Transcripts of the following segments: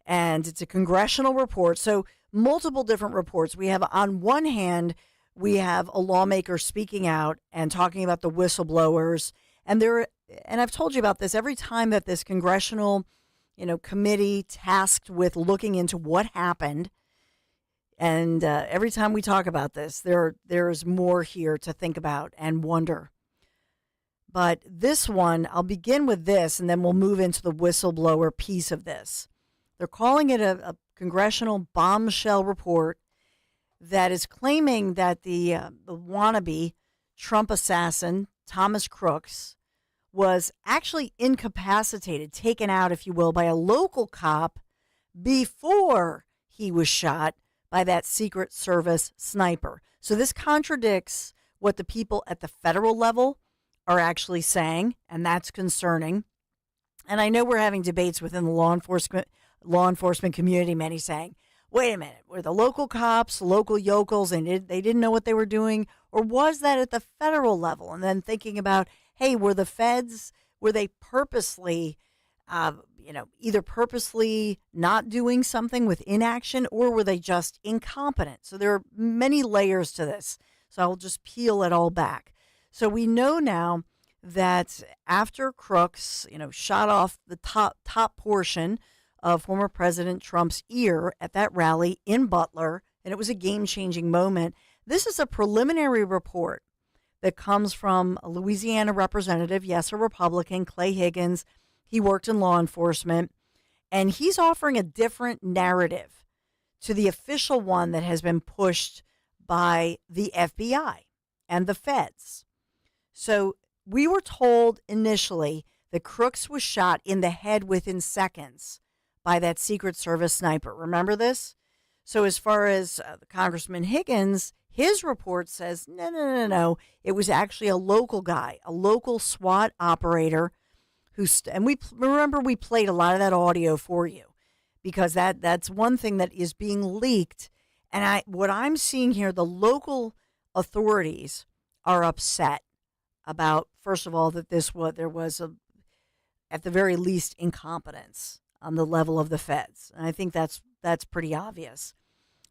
And it's a congressional report. So multiple different reports. We have, on one hand, we have a lawmaker speaking out and talking about the whistleblowers. And I've told you about this every time that this congressional, committee tasked with looking into what happened. And every time we talk about this, there's more here to think about and wonder. But this one, I'll begin with this, and then we'll move into the whistleblower piece of this. They're calling it a congressional bombshell report that is claiming that the wannabe Trump assassin, Thomas Crooks, was actually incapacitated, taken out, if you will, by a local cop before he was shot by that Secret Service sniper. So this contradicts what the people at the federal level are actually saying, and that's concerning. And I know we're having debates within the law enforcement community, many saying, wait a minute, were the local cops, local yokels, and they didn't know what they were doing? Or was that at the federal level? And then thinking about, hey, were the feds, were they purposely, either purposely not doing something with inaction, or were they just incompetent? So there are many layers to this. So I'll just peel it all back. So we know now that after Crooks, shot off the top portion of former President Trump's ear at that rally in Butler, and it was a game-changing moment. This is a preliminary report that comes from a Louisiana representative, yes, a Republican, Clay Higgins. He worked in law enforcement, and he's offering a different narrative to the official one that has been pushed by the FBI and the feds. So we were told initially that Crooks was shot in the head within seconds by that Secret Service sniper. Remember this? So as far as Congressman Higgins, his report says, no. It was actually a local guy, a local SWAT operator and we played a lot of that audio for you because that's one thing that is being leaked. And what I'm seeing here, the local authorities are upset about, first of all, that there was at the very least, incompetence on the level of the feds. And I think that's pretty obvious.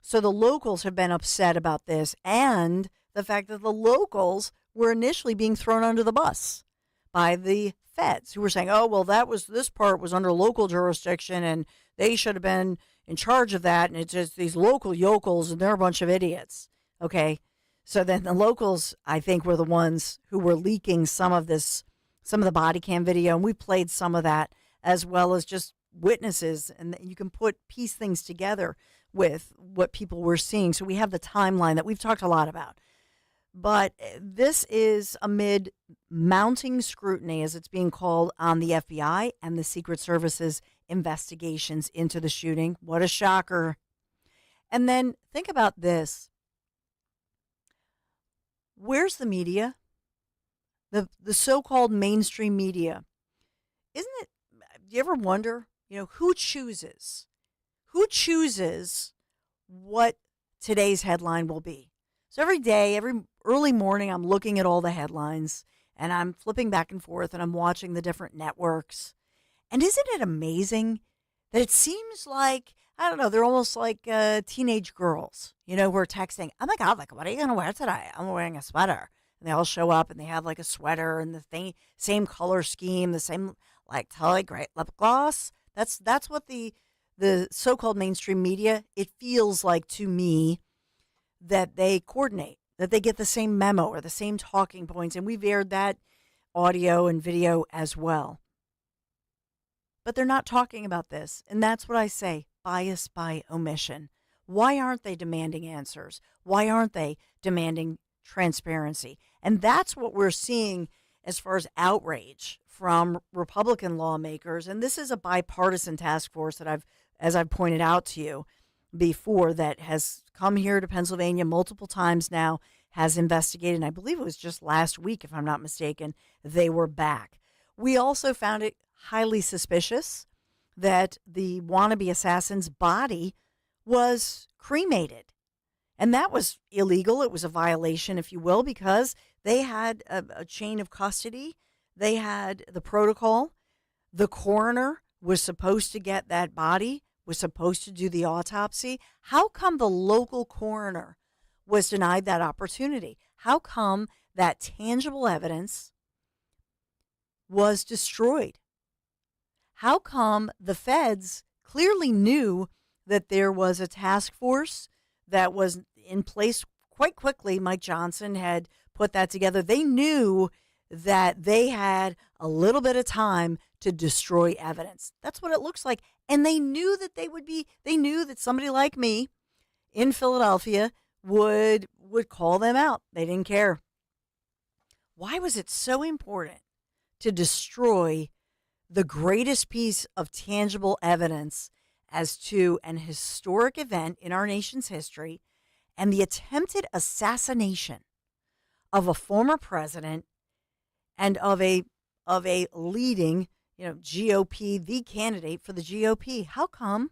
So the locals have been upset about this, and the fact that the locals were initially being thrown under the bus by the feds, who were saying, oh, well, this part was under local jurisdiction and they should have been in charge of that. And it's just these local yokels and they're a bunch of idiots. Okay. So then the locals, I think, were the ones who were leaking some of the body cam video. And we played some of that, as well as just witnesses. And you can piece things together with what people were seeing. So we have the timeline that we've talked a lot about. But this is amid mounting scrutiny, as it's being called, on the FBI and the Secret Service's investigations into the shooting. What a shocker. And then think about this. Where's the media? The so-called mainstream media. Isn't it, do you ever wonder, who chooses? Who chooses what today's headline will be? So every day, every early morning, I'm looking at all the headlines and I'm flipping back and forth and I'm watching the different networks. And isn't it amazing that it seems like, I don't know, they're almost like teenage girls, who are texting, oh my God, what are you going to wear today? I'm wearing a sweater. And they all show up and they have like a sweater and the same color scheme, the same totally great lip gloss. That's what the so-called mainstream media, it feels like to me, that they coordinate, that they get the same memo or the same talking points. And we've aired that audio and video as well. But they're not talking about this. And that's what I say, bias by omission. Why aren't they demanding answers? Why aren't they demanding transparency? And that's what we're seeing as far as outrage from Republican lawmakers. And this is a bipartisan task force that as I've pointed out to you before, that has come here to Pennsylvania multiple times now, has investigated, and I believe it was just last week, if I'm not mistaken, they were back. We also found it highly suspicious that the wannabe assassin's body was cremated. And that was illegal. It was a violation, if you will, because they had a chain of custody. They had the protocol. The coroner was supposed to get that body was supposed to do the autopsy? How come the local coroner was denied that opportunity? How come that tangible evidence was destroyed? How come the feds clearly knew that there was a task force that was in place quite quickly? Mike Johnson had put that together. They knew that they had a little bit of time to destroy evidence. That's what it looks like. And they knew that they knew that somebody like me in Philadelphia would call them out. They didn't care. Why was it so important to destroy the greatest piece of tangible evidence as to an historic event in our nation's history and the attempted assassination of a former president and of a leading, GOP, the candidate for the GOP? How come?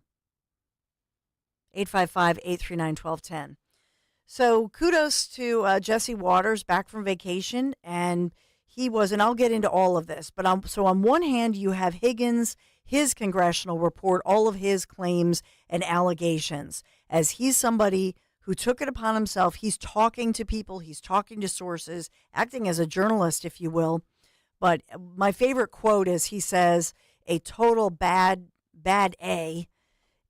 855-839-1210. So kudos to Jesse Waters, back from vacation, and and I'll get into all of this, but on one hand, you have Higgins, his congressional report, all of his claims and allegations, as he's somebody who took it upon himself. He's talking to people, he's talking to sources, acting as a journalist, if you will. But my favorite quote is he says, a total bad A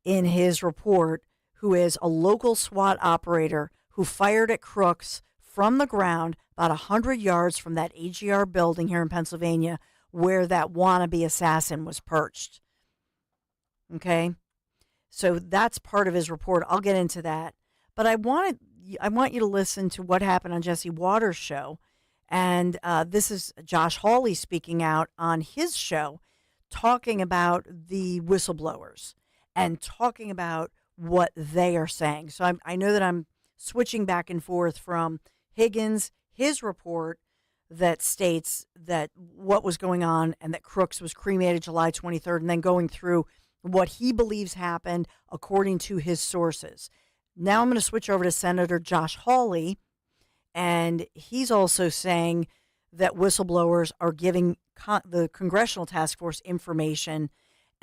in his report, who is a local SWAT operator who fired at crooks from the ground about 100 yards from that AGR building here in Pennsylvania where that wannabe assassin was perched. Okay? So that's part of his report. I'll get into that. But I want you to listen to what happened on Jesse Waters' show. And this is Josh Hawley speaking out on his show, talking about the whistleblowers and talking about what they are saying. So I know that I'm switching back and forth from Higgins, his report that states that what was going on and that Crooks was cremated July 23rd, and then going through what he believes happened according to his sources. Now I'm going to switch over to Senator Josh Hawley, and he's also saying that whistleblowers are giving the Congressional Task Force information,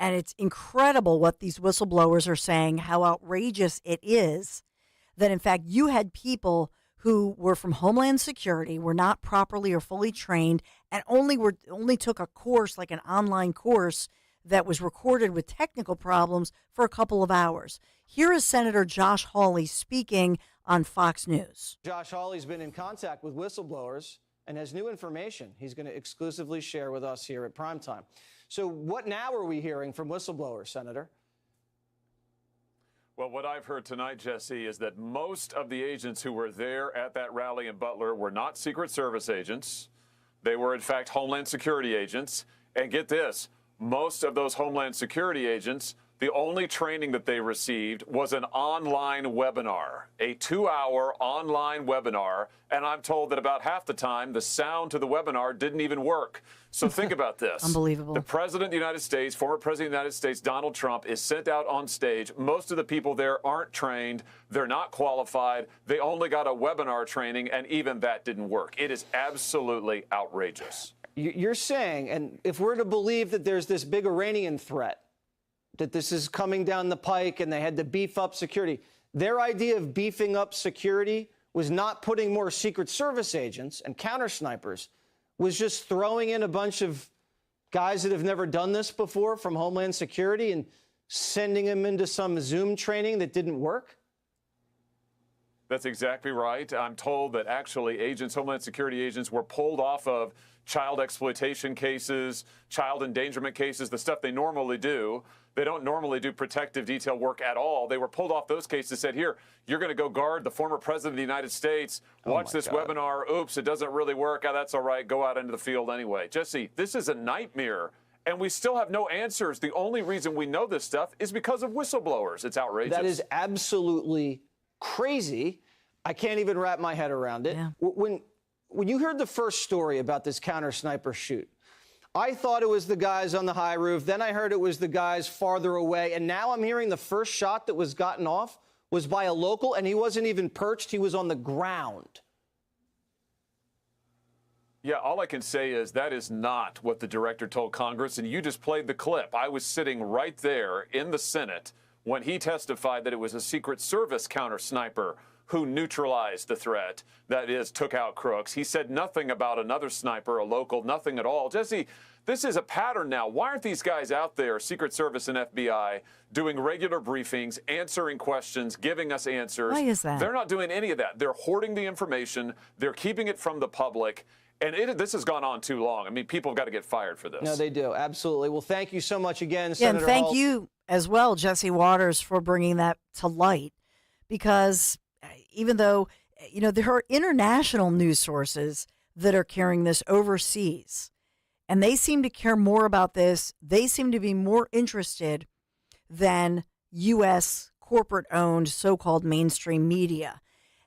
and it's incredible what these whistleblowers are saying, how outrageous it is that, in fact, you had people who were from Homeland Security, were not properly or fully trained, and only took a course, like an online course, that was recorded with technical problems for a couple of hours. Here is Senator Josh Hawley speaking on Fox News. Josh Hawley's been in contact with whistleblowers and has new information he's going to exclusively share with us here at Primetime. So what now are we hearing from whistleblowers, Senator? Well, what I've heard tonight, Jesse, is that most of the agents who were there at that rally in Butler were not Secret Service agents. They were, in fact, Homeland Security agents. And get this, most of those Homeland Security agents, the only training that they received was an online webinar, a 2-hour online webinar. And I'm told that about half the time, the sound to the webinar didn't even work. So think about this. Unbelievable. The President of the United States, former President of the United States, Donald Trump, is sent out on stage. Most of the people there aren't trained. They're not qualified. They only got a webinar training, and even that didn't work. It is absolutely outrageous. You're saying, and if we're to believe that there's this big Iranian threat, that this is coming down the pike and they had to beef up security, their idea of beefing up security was not putting more Secret Service agents and counter snipers, was just throwing in a bunch of guys that have never done this before from Homeland Security and sending them into some Zoom training that didn't work? That's exactly right. I'm told that actually agents, Homeland Security agents, were pulled off of child exploitation cases, child endangerment cases, the stuff they normally do. They don't normally do protective detail work at all. They were pulled off those cases, said, here, you're going to go guard the former president of the United States. Watch this webinar. Oops, it doesn't really work. Oh, that's all right. Go out into the field anyway. Jesse, this is a nightmare, and we still have no answers. The only reason we know this stuff is because of whistleblowers. It's outrageous. That is absolutely crazy. I can't even wrap my head around it. Yeah. When you heard the first story about this counter sniper shoot, I thought it was the guys on the high roof. Then I heard it was the guys farther away. And now I'm hearing the first shot that was gotten off was by a local, and he wasn't even perched. He was on the ground. Yeah, all I can say is that is not what the director told Congress, and you just played the clip. I was sitting right there in the Senate when he testified that it was a Secret Service counter sniper who neutralized the threat, that is, took out Crooks. He said nothing about another sniper, a local, nothing at all. Jesse, this is a pattern now. Why aren't these guys out there, Secret Service and FBI, doing regular briefings, answering questions, giving us answers? Why is that? They're not doing any of that. They're hoarding the information. They're keeping it from the public. And this has gone on too long. I mean, people have got to get fired for this. No, they do. Absolutely. Well, thank you so much again, Yeah, Senator and thank Hull. you as well, Jesse Waters, for bringing that to light. Because even though, there are international news sources that are carrying this overseas, and they seem to care more about this. They seem to be more interested than U.S. corporate-owned so-called mainstream media.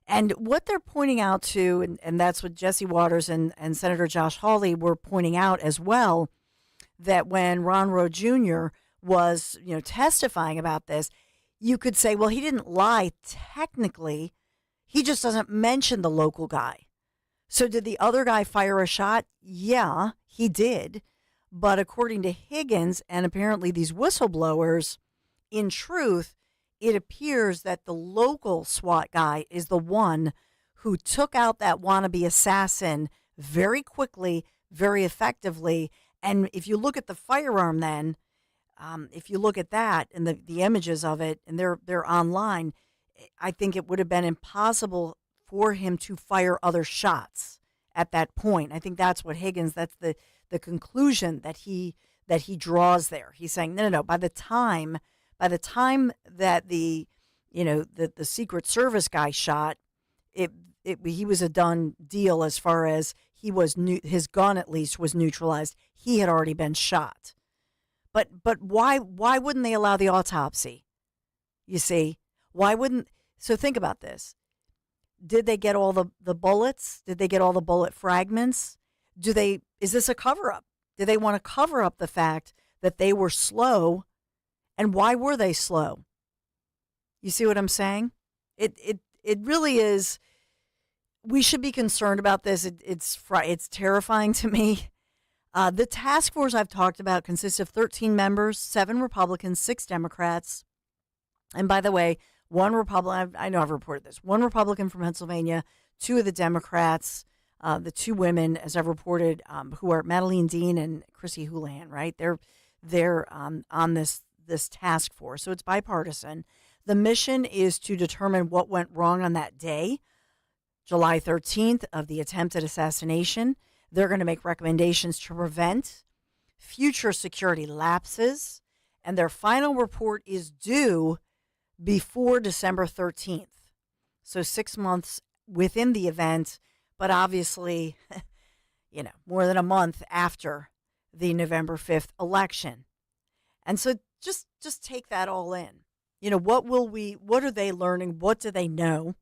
And what they're pointing out to, and that's what Jesse Waters and Senator Josh Hawley were pointing out as well, that when Ron Rowe Jr. was, testifying about this, you could say, well, he didn't lie technically. He just doesn't mention the local guy. So did the other guy fire a shot? Yeah, he did. But according to Higgins and apparently these whistleblowers, in truth, it appears that the local SWAT guy is the one who took out that wannabe assassin very quickly, very effectively. And if you look at the firearm then, if you look at that and the images of it, and they're online, I think it would have been impossible for him to fire other shots at that point. I think that's what Higgins, that's the conclusion that he draws there. He's saying, no. By the time that the Secret Service guy shot, he was a done deal as far as his gun at least was neutralized. He had already been shot. But why wouldn't they allow the autopsy? You see, why wouldn't? So think about this. Did they get all the bullets? Did they get all the bullet fragments? Is this a cover-up? Do they want to cover up the fact that they were slow? And why were they slow? You see what I'm saying? It really is. We should be concerned about this. It's terrifying to me. The task force I've talked about consists of 13 members, 7 Republicans, 6 Democrats. And by the way, one Republican, I know I've reported this, one Republican from Pennsylvania, 2 of the Democrats, the 2 women, as I've reported, who are Madeline Dean and Chrissy Houlihan, right? They're on this task force. So it's bipartisan. The mission is to determine what went wrong on that day, July 13th, of the attempted assassination. They're going to make recommendations to prevent future security lapses, and their final report is due before December 13th. So 6 months within the event, but obviously, more than a month after the November 5th election. And so just take that all in. What are they learning? What do they know?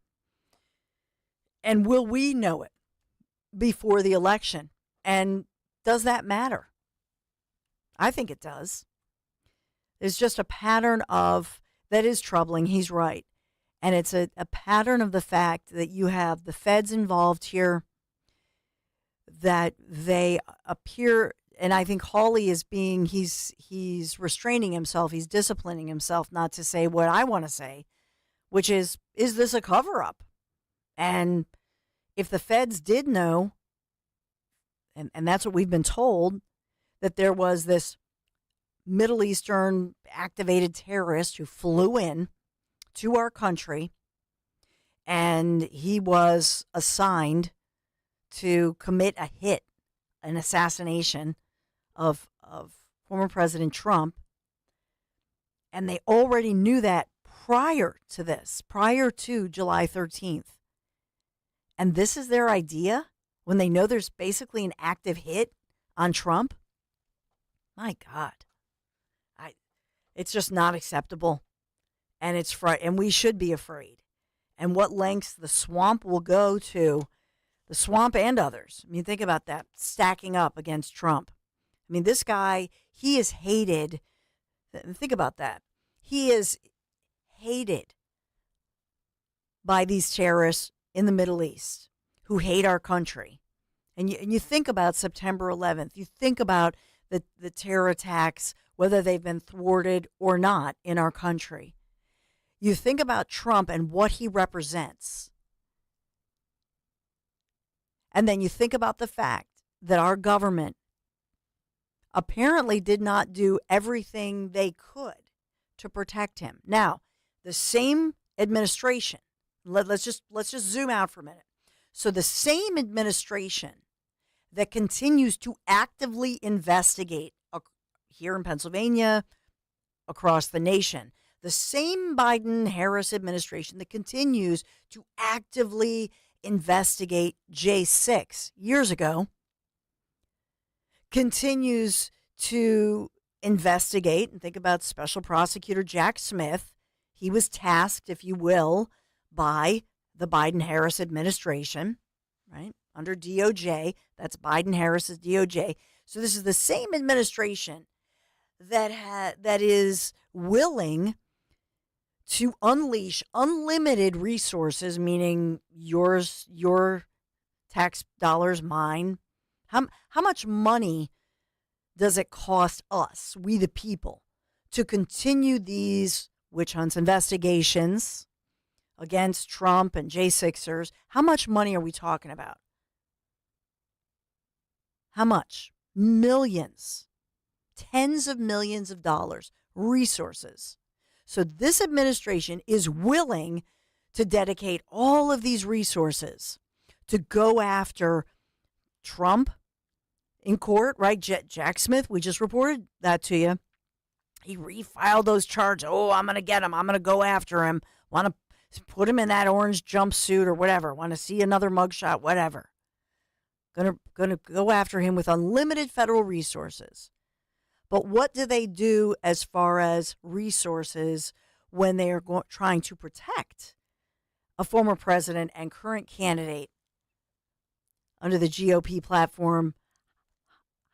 And will we know it before the election? And does that matter? I think it does. There's just a pattern that is troubling. He's right. And it's a pattern of the fact that you have the feds involved here, that they appear, and I think Hawley is he's restraining himself, he's disciplining himself not to say what I want to say, which is this a cover-up? And if the feds did know, and that's what we've been told, that there was this Middle Eastern activated terrorist who flew in to our country, and he was assigned to commit an assassination of former President Trump, and they already knew that prior to July 13th. And this is their idea when they know there's basically an active hit on Trump? My God. It's just not acceptable. And and we should be afraid. And what lengths the swamp will go to, the swamp and others. I mean, think about that, stacking up against Trump. I mean, this guy, he is hated. Think about that. He is hated by these terrorists in the Middle East who hate our country. And you think about September 11th. You think about the terror attacks, whether they've been thwarted or not in our country. You think about Trump and what he represents. And then you think about the fact that our government apparently did not do everything they could to protect him. Now, the same administration, let's just zoom out for a minute. So the same administration that continues to actively investigate here in Pennsylvania, across the nation, the same Biden-Harris administration that continues to actively investigate J6 years ago, continues to investigate, and think about Special Prosecutor Jack Smith. He was tasked, if you will, by the Biden-Harris administration, right? Under DOJ. That's Biden-Harris's DOJ. So this is the same administration that is willing to unleash unlimited resources, meaning yours, your tax dollars, mine. How much money does it cost us, we the people, to continue these witch hunts, investigations against Trump and J6ers? How much money are we talking about? How much? Millions. Tens of millions of dollars, resources. So this administration is willing to dedicate all of these resources to go after Trump in court, right? Jack Smith, we just reported that to you. He refiled those charges. Oh, I'm going to get him. I'm going to go after him. Want to put him in that orange jumpsuit or whatever. Want to see another mugshot, whatever. Going to go after him with unlimited federal resources. But what do they do as far as resources when they are trying to protect a former president and current candidate under the GOP platform?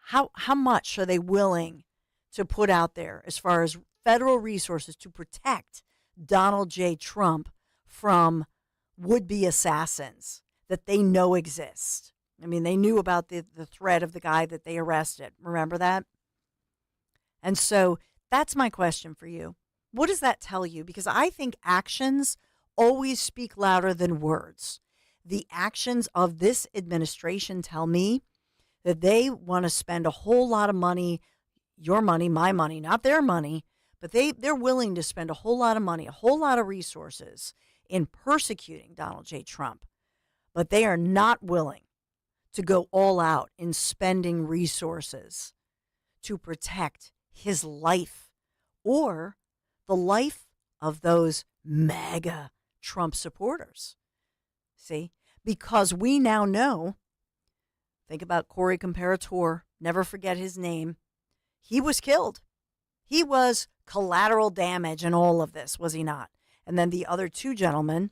How much are they willing to put out there as far as federal resources to protect Donald J. Trump from would-be assassins that they know exist? I mean, they knew about the threat of the guy that they arrested. Remember that? And so that's my question for you. What does that tell you? Because I think actions always speak louder than words. The actions of this administration tell me that they want to spend a whole lot of money, your money, my money, not their money, but they're willing to spend a whole lot of money, a whole lot of resources in persecuting Donald J. Trump. But they are not willing to go all out in spending resources to protect his life or the life of those MAGA Trump supporters. See, because we now know, think about Corey Comparator, never forget his name. He was killed. He was collateral damage in all of this, was he not? And then the other two gentlemen,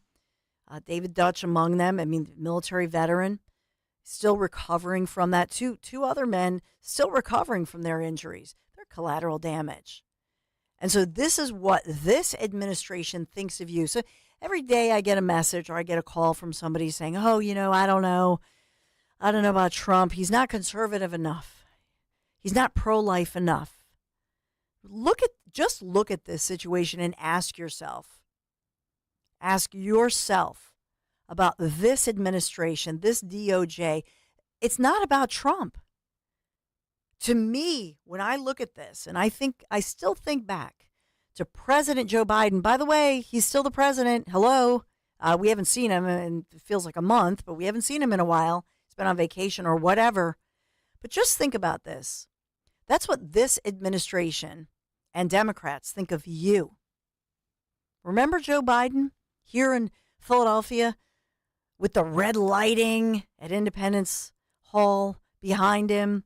David Dutch among them, I mean, military veteran, still recovering from that. Two other men still recovering from their injuries. They're collateral damage. And so this is what this administration thinks of you. So every day I get a message or I get a call from somebody saying, oh, I don't know about Trump. He's not conservative enough. He's not pro-life enough. Just look at this situation and ask yourself about this administration, this DOJ. It's not about Trump. To me, when I look at this, and I still think back to President Joe Biden. By the way, he's still the president. Hello. We haven't seen him, and it feels like a month, but we haven't seen him in a while. He's been on vacation or whatever. But just think about this. That's what this administration and Democrats think of you. Remember Joe Biden here in Philadelphia with the red lighting at Independence Hall behind him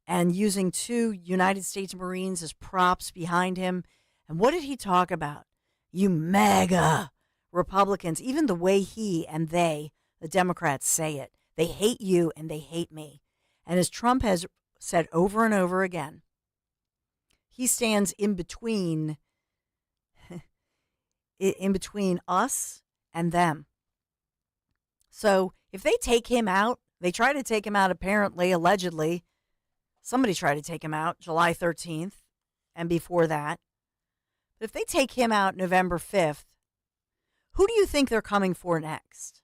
and using two United States Marines as props behind him? And what did he talk about? You MAGA Republicans, even the way he and they, the Democrats, say it. They hate you and they hate me. And as Trump has said over and over again, he stands in between us and them. So if they take him out, they try to take him out apparently, allegedly. Somebody tried to take him out July 13th and before that. But if they take him out November 5th, Who do you think they're coming for next?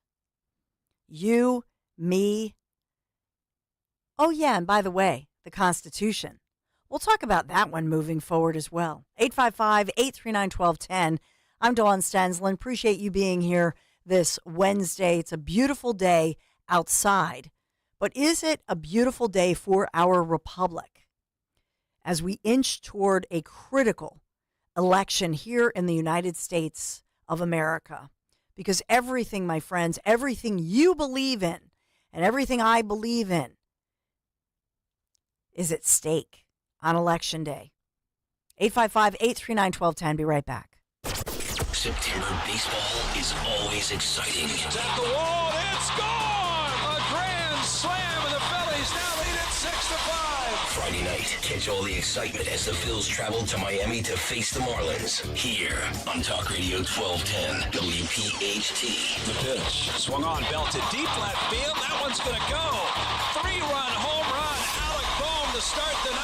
You, me. Oh, yeah, and by the way, the Constitution. We'll talk about that one moving forward as well. 855-839-1210. I'm Dawn Stensland. Appreciate you being here this Wednesday. It's a beautiful day outside. But is it a beautiful day for our republic as we inch toward a critical election here in the United States of America? Because everything, my friends, everything you believe in and everything I believe in is at stake on Election Day. 855-839-1210. Be right back. September baseball is always exciting. It's at the wall, it's gone! A grand slam, and the Phillies now lead it 6-5. Friday night, catch all the excitement as the Phils travel to Miami to face the Marlins. Here on Talk Radio 1210 WPHT. The pitch, swung on, belted deep left field. That one's gonna go. 3-run home run, Alec Bohm to start the night.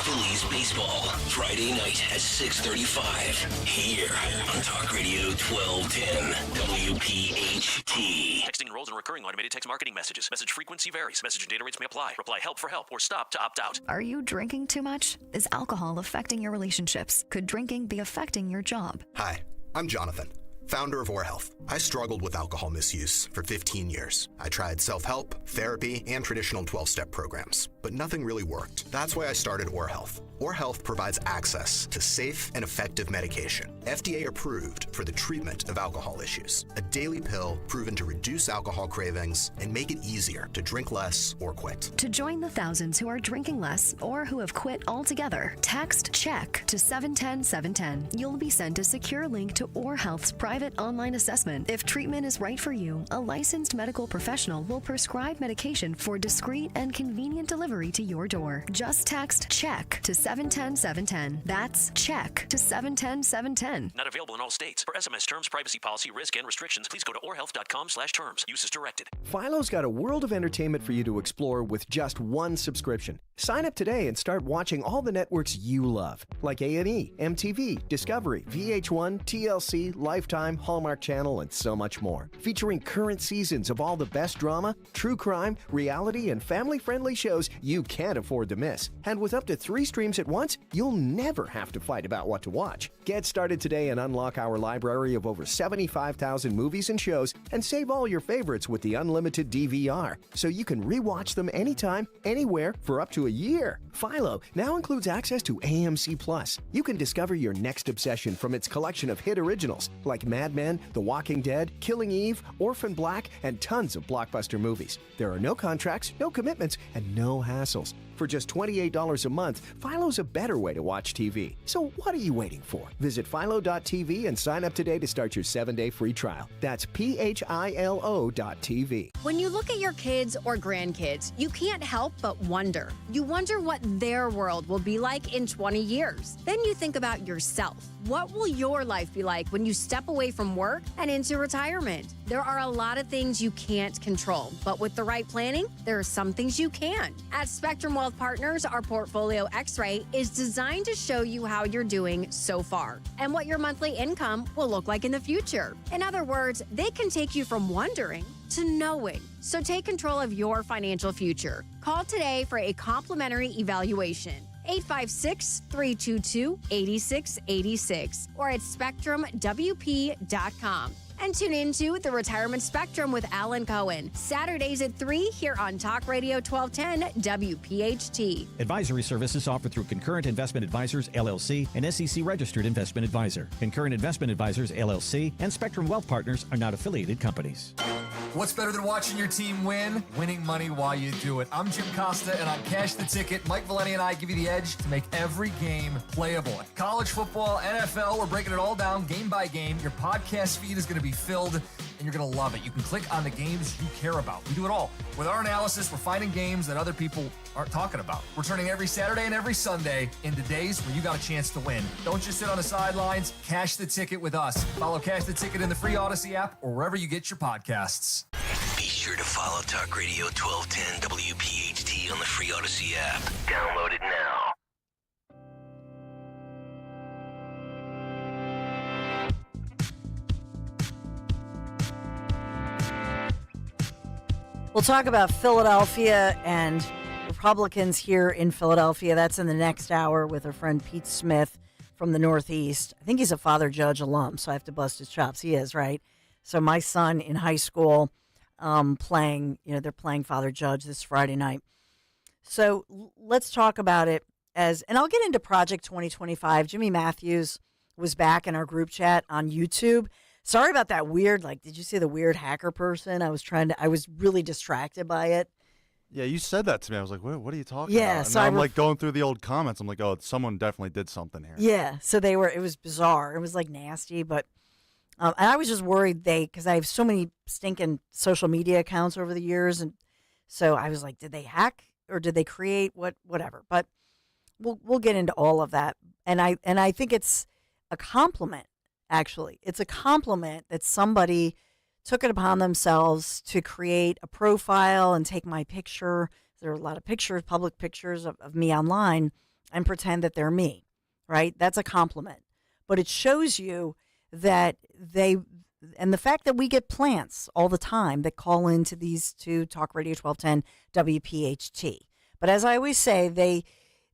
Phillies baseball, Friday night at 6:35. Here on Talk Radio 1210 WPHT. Texting enrolls in recurring automated text marketing messages. Message frequency varies. Message and data rates may apply. Reply help for help or stop to opt out. Are you drinking too much? Is alcohol affecting your relationships? Could drinking be affecting your job? Hi, I'm Jonathan, founder of Or Health. I struggled with alcohol misuse for 15 years. I tried self-help, therapy, and traditional 12-step programs, but nothing really worked. That's why I started Or Health. Or Health provides access to safe and effective medication, FDA approved for the treatment of alcohol issues. A daily pill proven to reduce alcohol cravings and make it easier to drink less or quit. To join the thousands who are drinking less or who have quit altogether, text CHECK to 710-710. You'll be sent a secure link to Or Health's private online assessment. If treatment is right for you, a licensed medical professional will prescribe medication for discreet and convenient delivery to your door. Just text CHECK to 710-710. That's CHECK to 710-710. Not available in all states. For SMS terms, privacy policy, risk, and restrictions, please go to orhealth.com/terms. Use as directed. Philo's got a world of entertainment for you to explore with just one subscription. Sign up today and start watching all the networks you love, like A&E, MTV, Discovery, VH1, TLC, Lifetime, Hallmark Channel, and so much more. Featuring current seasons of all the best drama, true crime, reality, and family-friendly shows you can't afford to miss. And with up to 3 streams at once, you'll never have to fight about what to watch. Get started today and unlock our library of over 75,000 movies and shows, and save all your favorites with the unlimited DVR, so you can rewatch them anytime, anywhere, for up to a year. Philo now includes access to AMC Plus. You can discover your next obsession from its collection of hit originals like Mad Men, The Walking Dead, Killing Eve, Orphan Black, and tons of blockbuster movies. There are no contracts, no commitments, and no hassles. For just $28 a month, Philo's a better way to watch TV. So what are you waiting for? Visit philo.tv and sign up today to start your 7-day free trial. That's philo.tv. When you look at your kids or grandkids, you can't help but wonder. You wonder what their world will be like in 20 years. Then you think about yourself. What will your life be like when you step away from work and into retirement? There are a lot of things you can't control, but with the right planning, there are some things you can. At Spectrum Wealth Partners, our Portfolio X-Ray is designed to show you how you're doing so far and what your monthly income will look like in the future. In other words, they can take you from wondering to knowing. So take control of your financial future. Call today for a complimentary evaluation. 856-322-8686 or at SpectrumWP.com. And tune into The Retirement Spectrum with Alan Cohen, Saturdays at 3 here on Talk Radio 1210 WPHT. Advisory services offered through Concurrent Investment Advisors, LLC, an SEC-registered investment advisor. Concurrent Investment Advisors, LLC, and Spectrum Wealth Partners are not affiliated companies. What's better than watching your team win? Winning money while you do it. I'm Jim Costa, and on Cash the Ticket, Mike Valeni and I give you the edge to make every game playable. College football, NFL, we're breaking it all down game by game. Your podcast feed is going to be filled, and you're going to love it. You can click on the games you care about. We do it all. With our analysis, we're finding games that other people aren't talking about. We're turning every Saturday and every Sunday into days where you got a chance to win. Don't just sit on the sidelines. Cash the Ticket with us. Follow Cash the Ticket in the free Odyssey app or wherever you get your podcasts. Be sure to follow Talk Radio 1210 WPHT on the free Odyssey app. Download it now. We'll talk about Philadelphia and Republicans here in Philadelphia. That's in the next hour with our friend Pete Smith from the Northeast. I think he's a Father Judge alum, so I have to bust his chops. He is, right? So my son in high school they're playing Father Judge this Friday night. So let's talk about it and I'll get into Project 2025. Jimmy Matthews was back in our group chat on YouTube. Sorry about that weird, did you see the weird hacker person? I was really distracted by it. Yeah, you said that to me. I was like, what are you talking Yeah, about? And so I'm going through the old comments. I'm like, oh, someone definitely did something here. Yeah, so it was bizarre. It was nasty, but and I was just worried because I have so many stinking social media accounts over the years. And so I was like, did they hack or did they create whatever? But we'll get into all of that. And I think it's a compliment. Actually, it's a compliment that somebody took it upon themselves to create a profile and take my picture. There are a lot of pictures, public pictures of me online, and pretend that they're me, right? That's a compliment. But it shows you that and the fact that we get plants all the time that call into these to Talk Radio 1210 WPHT. But as I always say,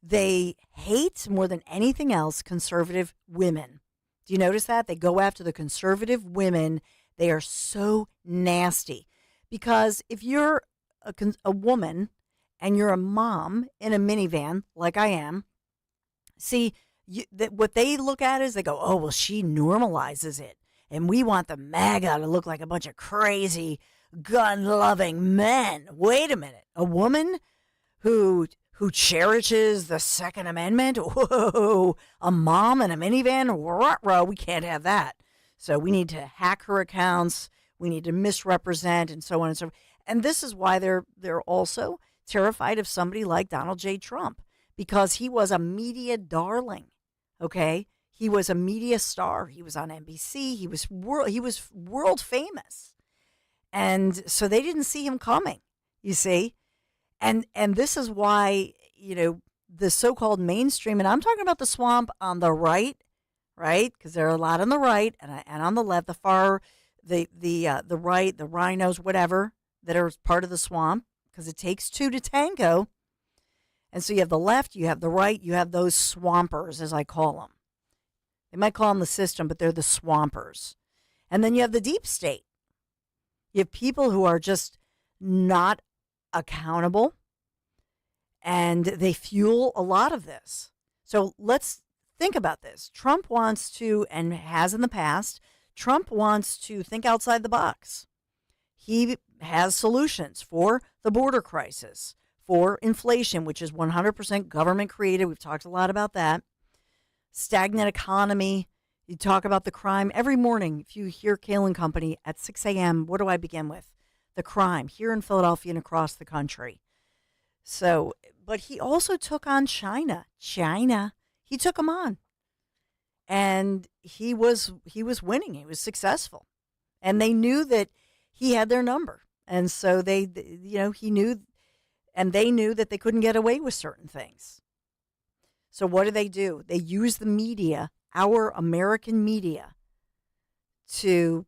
they hate more than anything else conservative women. Do you notice that? They go after the conservative women. They are so nasty. Because if you're a woman and you're a mom in a minivan, like I am, see, what they look at is they go, oh, well, she normalizes it. And we want the MAGA to look like a bunch of crazy, gun-loving men. Wait a minute. A woman who cherishes the Second Amendment? Whoa, a mom in a minivan? Ruh-roh, we can't have that. So we need to hack her accounts. We need to misrepresent and so on and so forth. And this is why they're also terrified of somebody like Donald J. Trump, because he was a media darling, okay? He was a media star. He was on NBC. He was world famous. And so they didn't see him coming, you see? And this is why, the so-called mainstream, and I'm talking about the swamp on the right, because there are a lot on the right and on the left, the far, the right, the rhinos, whatever, that are part of the swamp, because it takes two to tango. And so you have the left, you have the right, you have those swampers, as I call them. They might call them the system, but they're the swampers. And then you have the deep state. You have people who are just not accountable, and they fuel a lot of this. So let's think about this. Trump wants to, and has in the past, Trump wants to think outside the box. He has solutions for the border crisis, for inflation, which is 100% government created. We've talked a lot about that. Stagnant economy. You talk about the crime. Every morning, if you hear Kale and Company at 6 a.m., what do I begin with? The crime here in Philadelphia and across the country. So, but he also took on China. He took them on. And he was winning. He was successful. And they knew that he had their number. And so he knew, and they knew that they couldn't get away with certain things. So what do? They use the media, our American media, and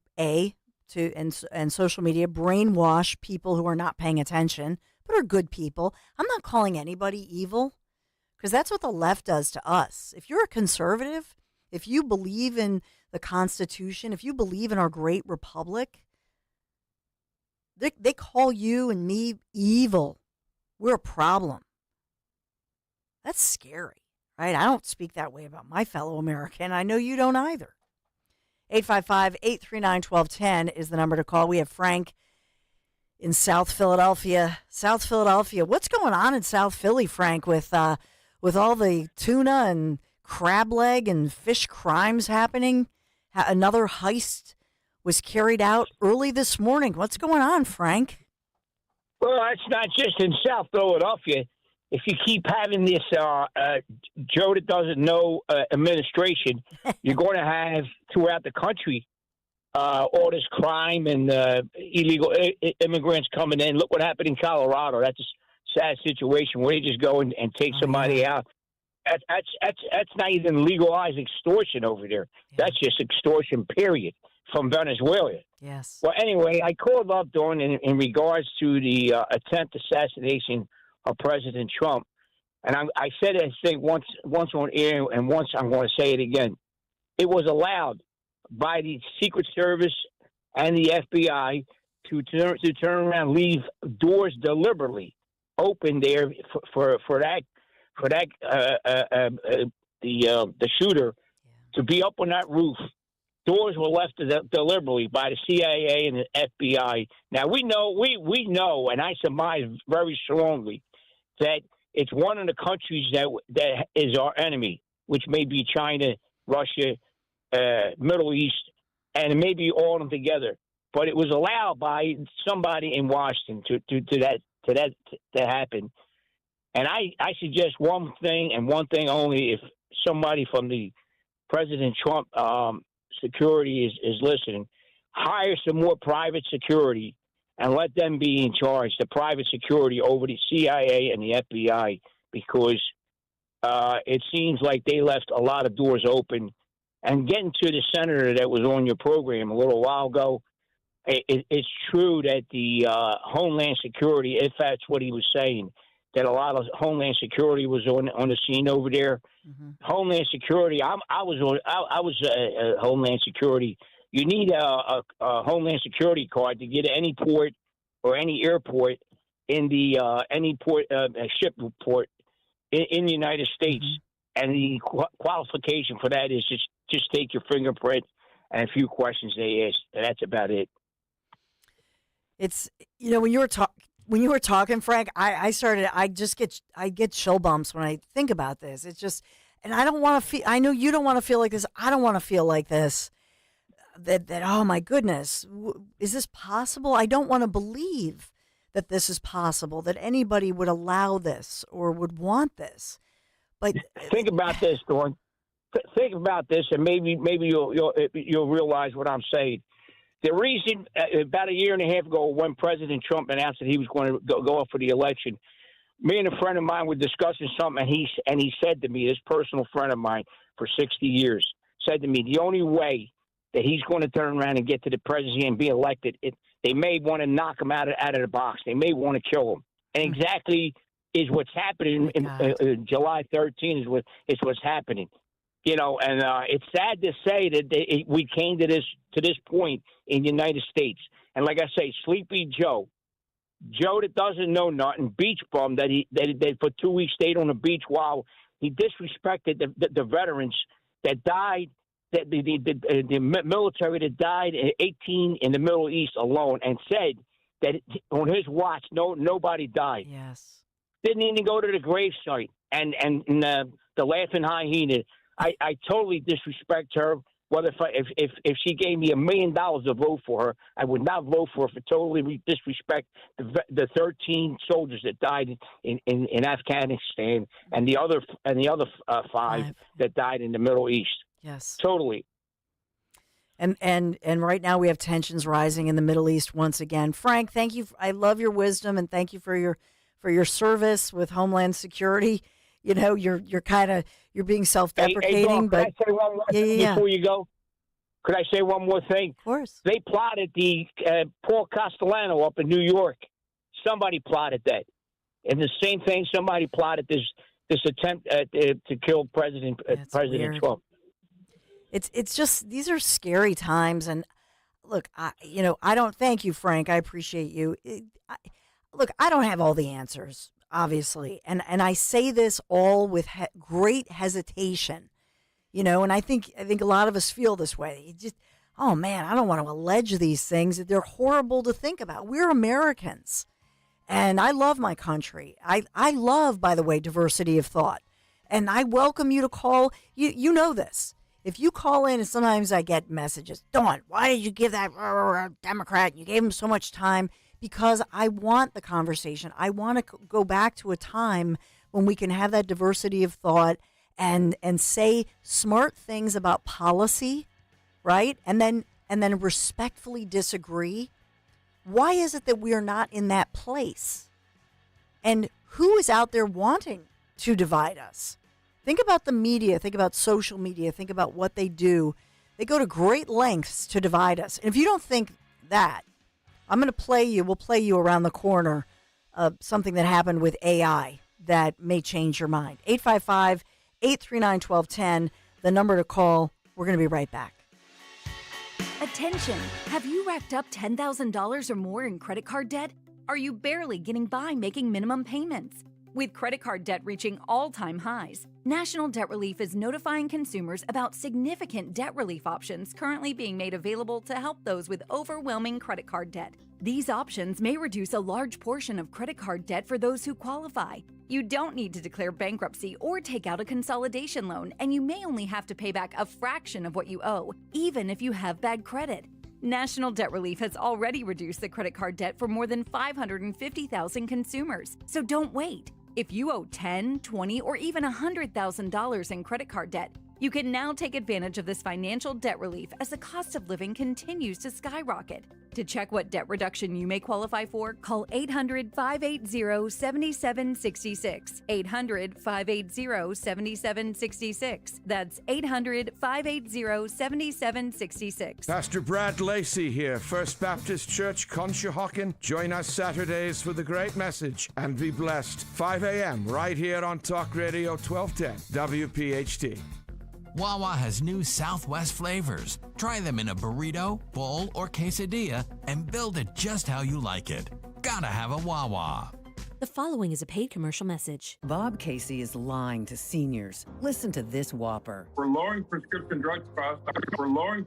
social media, brainwash people who are not paying attention, but are good people. I'm not calling anybody evil, because that's what the left does to us. If you're a conservative, if you believe in the Constitution, if you believe in our great republic, they call you and me evil. We're a problem. That's scary, right? I don't speak that way about my fellow American. I know you don't either. 855-839-1210 is the number to call. We have Frank in South Philadelphia. South Philadelphia. What's going on in South Philly, Frank, with all the tuna and crab leg and fish crimes happening? Another heist was carried out early this morning. What's going on, Frank? Well, it's not just in South Philadelphia. If you keep having this Joe that doesn't know administration, you're going to have throughout the country all this crime and illegal immigrants coming in. Look what happened in Colorado. That's a sad situation where they just go and take somebody out. That's not even legalized extortion over there. That's just extortion, period. from Venezuela. Yes. Well, anyway, I called up, Dawn, in regards to the attempt assassination of President Trump. And I said this thing once on air, and once I'm going to say it again. It was allowed by the Secret Service and the FBI to turn around and leave doors deliberately open there for the shooter to be up on that roof. Doors were left deliberately by the CIA and the FBI. Now we know, and I surmise very strongly that it's one of the countries that is our enemy, which may be China, Russia, Middle East, and maybe all of them together. But it was allowed by somebody in Washington to happen. And I suggest one thing and one thing only: if somebody from the President Trump security is listening, hire some more private security and let them be in charge, the private security over the CIA and the FBI, because it seems like they left a lot of doors open. And getting to the senator that was on your program a little while ago, it's true that the Homeland Security, if that's what he was saying, that a lot of Homeland Security was on the scene over there. Mm-hmm. Homeland Security, I was Homeland Security. You need a Homeland Security card to get to any port or any airport in the any port ship port in the United States. Mm-hmm. And the qualification for that is just take your fingerprint and a few questions they ask. And that's about it. It's, when you were talking, Frank, I get chill bumps when I think about this. It's just, and I don't want to feel, I know you don't want to feel like this. I don't want to feel like this, that, oh my goodness, is this possible? I don't want to believe that this is possible, that anybody would allow this or would want this. But think about this, Dawn. Think about this, and maybe you'll realize what I'm saying. The reason, about a year and a half ago, when President Trump announced that he was going to go up for the election, me and a friend of mine were discussing something, and he said to me, this personal friend of mine for 60 years, said to me, the only way that he's going to turn around and get to the presidency and be elected, they may want to knock him out of the box. They may want to kill him. And exactly is what's happening in July 13 is what's happening. And it's sad to say that we came to this point in the United States. And like I say, Sleepy Joe that doesn't know nothing, beach bum that for 2 weeks stayed on the beach while he disrespected the veterans that died, the military that died at 18 in the Middle East alone, and said that on his watch nobody died. Yes, didn't even go to the gravesite, and the laughing hyena. I totally disrespect her. Whether if she gave me $1 million to vote for her, I would not vote for her for totally disrespect the 13 soldiers that died in Afghanistan and the other 5 that died in the Middle East. Yes, totally. And right now we have tensions rising in the Middle East once again. Frank, thank you. I love your wisdom, and thank you for your service with Homeland Security. You're being self-deprecating, but could I say one more thing before you go? Could I say one more thing? Of course. They plotted the Paul Castellano up in New York. Somebody plotted that, and the same thing. Somebody plotted this attempt to kill President Trump. It's just, these are scary times, and look, I don't thank you, Frank. I appreciate you. Look, I don't have all the answers, obviously. And I say this all with great hesitation, and I think a lot of us feel this way. It just, oh man, I don't want to allege these things. They're horrible to think about. We're Americans, and I love my country. I love, by the way, diversity of thought, and I welcome you to call. You know this. If you call in, and sometimes I get messages, Dawn, why did you give that Democrat? You gave him so much time. Because I want the conversation. I want to go back to a time when we can have that diversity of thought and say smart things about policy, right? And then respectfully disagree. Why is it that we are not in that place? And who is out there wanting to divide us? Think about the media. Think about social media. Think about what they do. They go to great lengths to divide us. And if you don't think that, we'll play you around the corner of something that happened with AI that may change your mind. 855-839-1210, the number to call. We're going to be right back. Attention! Have you racked up $10,000 or more in credit card debt? Are you barely getting by making minimum payments? With credit card debt reaching all-time highs, National Debt Relief is notifying consumers about significant debt relief options currently being made available to help those with overwhelming credit card debt. These options may reduce a large portion of credit card debt for those who qualify. You don't need to declare bankruptcy or take out a consolidation loan, and you may only have to pay back a fraction of what you owe, even if you have bad credit. National Debt Relief has already reduced the credit card debt for more than 550,000 consumers, so don't wait. If you owe $10,000, $20,000, or even $100,000 in credit card debt, you can now take advantage of this financial debt relief as the cost of living continues to skyrocket. To check what debt reduction you may qualify for, call 800-580-7766. 800-580-7766. That's 800-580-7766. Pastor Brad Lacey here, First Baptist Church, Conshohocken. Join us Saturdays for the great message and be blessed. 5 a.m. right here on Talk Radio 1210 WPHT. Wawa has new Southwest flavors. Try them in a burrito, bowl, or quesadilla and build it just how you like it. Gotta have a Wawa. The following is a paid commercial message. Bob Casey is lying to seniors. Listen to this whopper. We're lowering prescription drug costs. Lowering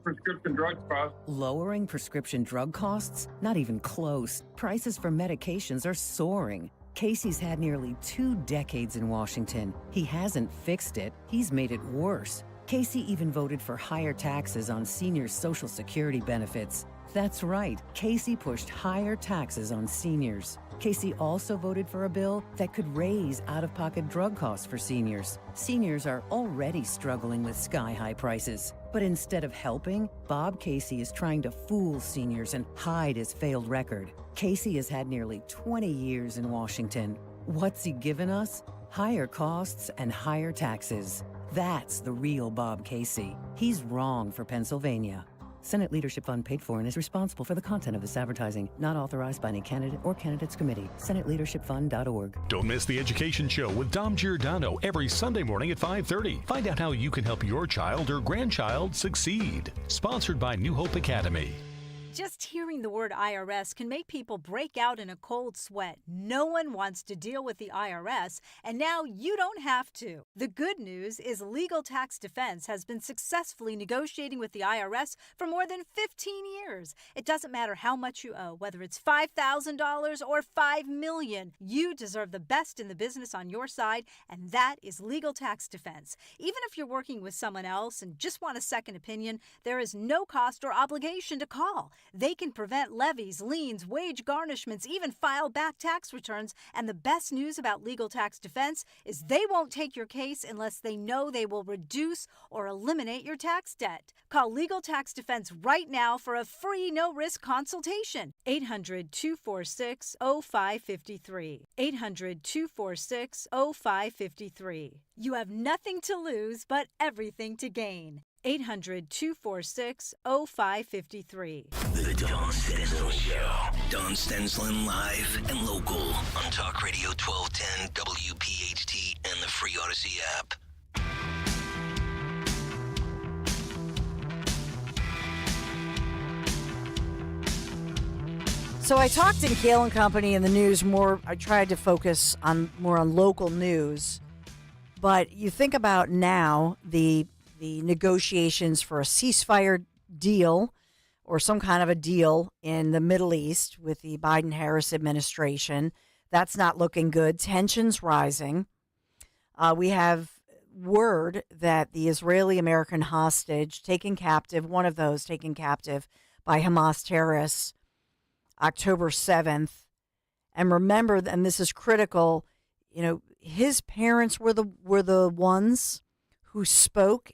prescription drug costs? Not even close. Prices for medications are soaring. Casey's had nearly 2 decades in Washington. He hasn't fixed it. He's made it worse. Casey even voted for higher taxes on seniors' Social Security benefits. That's right. Casey pushed higher taxes on seniors. Casey also voted for a bill that could raise out-of-pocket drug costs for seniors. Seniors are already struggling with sky-high prices. But instead of helping, Bob Casey is trying to fool seniors and hide his failed record. Casey has had nearly 20 years in Washington. What's he given us? Higher costs and higher taxes. That's the real Bob Casey. He's wrong for Pennsylvania. Senate Leadership Fund paid for and is responsible for the content of this advertising. Not authorized by any candidate or candidates committee. SenateLeadershipFund.org. Don't miss the Education Show with Dom Giordano every Sunday morning at 5:30. Find out how you can help your child or grandchild succeed. Sponsored by New Hope Academy. Just hearing the word IRS can make people break out in a cold sweat. No one wants to deal with the IRS, and now you don't have to. The good news is Legal Tax Defense has been successfully negotiating with the IRS for more than 15 years. It doesn't matter how much you owe, whether it's $5,000 or $5 million. You deserve the best in the business on your side, and that is Legal Tax Defense. Even if you're working with someone else and just want a second opinion, there is no cost or obligation to call. They can prevent levies, liens, wage garnishments, even file back tax returns. And the best news about Legal Tax Defense is they won't take your case unless they know they will reduce or eliminate your tax debt. Call Legal Tax Defense right now for a free no-risk consultation. 800-246-0553. 800-246-0553. You have nothing to lose but everything to gain. 800-246-0553. The Don Stensland Show. Don Stensland live and local on Talk Radio 1210 WPHT and the free Odyssey app. So I talked in Kale and Company in the news more. I tried to focus more on local news. But you think about now the negotiations for a ceasefire deal or some kind of a deal in the Middle East with the Biden-Harris administration. That's not looking good. Tensions rising. We have word that the Israeli-American hostage taken captive, one of those taken captive by Hamas terrorists, October 7th. And remember, and this is critical, his parents were the ones who spoke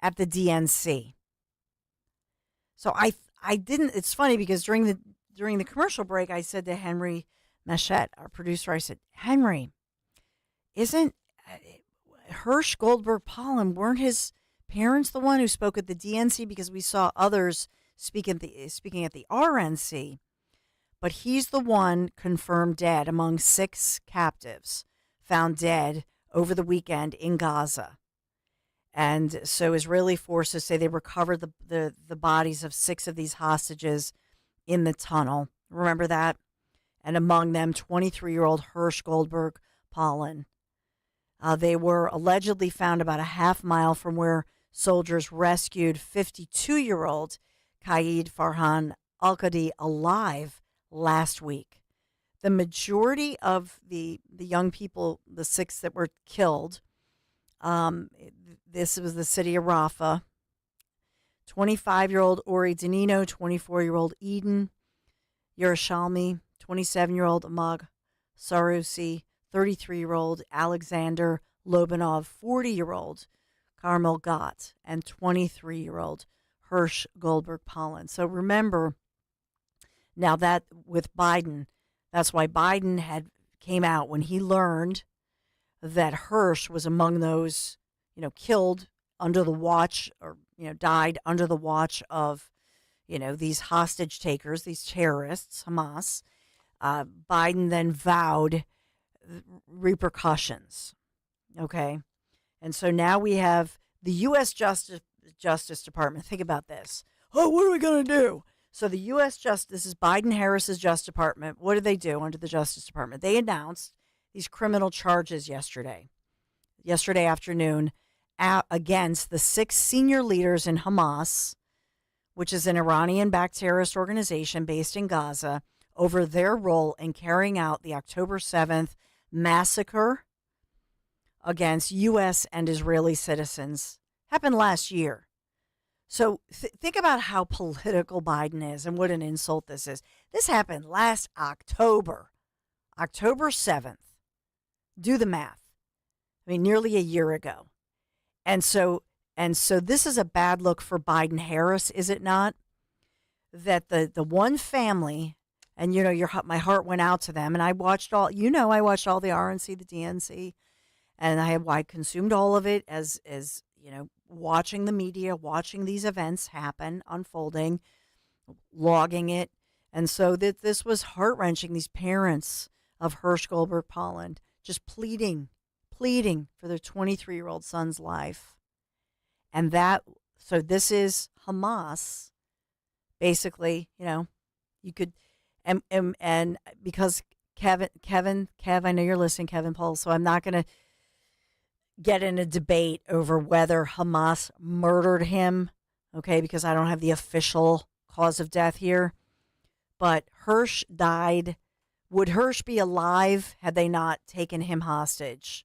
at the DNC. So I didn't. It's funny because during the commercial break, I said to Henry Machette, our producer, I said, Henry, isn't Hirsch, Goldberg, Pollen, weren't his parents the one who spoke at the DNC? Because we saw others speaking at the RNC, but he's the one confirmed dead among 6 captives found dead over the weekend in Gaza. And so Israeli forces say they recovered the bodies of 6 of these hostages in the tunnel. Remember that? And among them, 23-year-old Hirsch Goldberg Pollen. They were allegedly found about a half mile from where soldiers rescued 52-year-old Qaid Farhan Al-Qadi alive last week. The majority of the young people, the 6 that were killed, this was the city of Rafah. 25-year-old Ori Danino, 24-year-old Eden Yerushalmi, 27-year-old Amag Sarusi, 33-year-old Alexander Lobanov, 40-year-old Carmel Gott, and 23-year-old Hirsch Goldberg Pollen. So remember, now that with Biden, that's why Biden had came out when he learned that Hirsch was among those, killed under the watch or, died under the watch of, these hostage takers, these terrorists, Hamas. Biden then vowed repercussions. Okay. And so now we have the U.S. Justice Department. Think about this. Oh, what are we going to do? So the U.S. this is Biden-Harris's Justice Department. What did they do under the Justice Department? They announced these criminal charges yesterday afternoon, against the 6 senior leaders in Hamas, which is an Iranian-backed terrorist organization based in Gaza, over their role in carrying out the October 7th massacre against U.S. and Israeli citizens. Happened last year. So think about how political Biden is and what an insult this is. This happened last October 7th. Do the math. I mean, nearly a year ago. And so this is a bad look for Biden-Harris, is it not? That the one family, and my heart went out to them, and I watched all the RNC, the DNC, and I consumed all of it as watching the media, watching these events happen, unfolding, logging it. And so this was heart-wrenching. These parents of Hirsch Goldberg Pollen just pleading for their 23-year-old son's life. And so this is Hamas, basically, you could, and because Kev, I know you're listening, Kevin Paul, so I'm not going to get in a debate over whether Hamas murdered him, okay, because I don't have the official cause of death here. But Hirsch died. Would Hirsch be alive had they not taken him hostage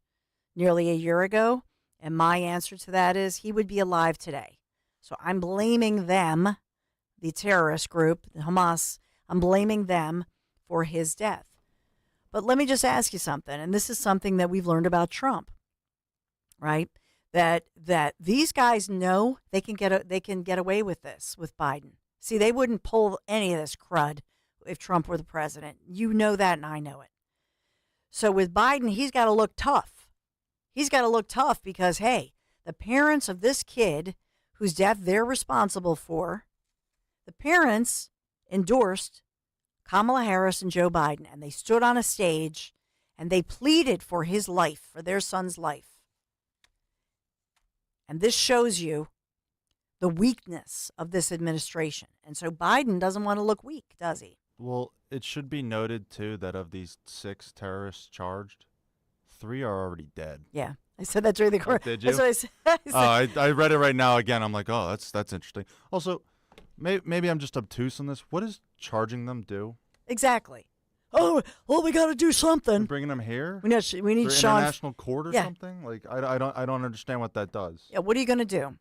nearly a year ago? And my answer to that is he would be alive today. So I'm blaming them, the terrorist group, Hamas, I'm blaming them for his death. But let me just ask you something, and this is something that we've learned about Trump, right? That these guys know they can get away with this with Biden. See, they wouldn't pull any of this crud if Trump were the president. You know that, and I know it. So with Biden, he's got to look tough. He's got to look tough because, hey, the parents of this kid whose death they're responsible for, the parents endorsed Kamala Harris and Joe Biden, and they stood on a stage and they pleaded for his life, for their son's life. And this shows you the weakness of this administration. And so Biden doesn't want to look weak, does he? Well, it should be noted, too, that of these 6 terrorists charged, 3 are already dead. Yeah. I said that during the court. Did you? That's what I said. I read it right now again. I'm like, oh, that's interesting. Also, maybe I'm just obtuse on this. What does charging them do? Exactly. Oh, well, we got to do something. We're bringing them here? We need Sean. International court or something? Like, I don't understand what that does. Yeah. What are you going to do?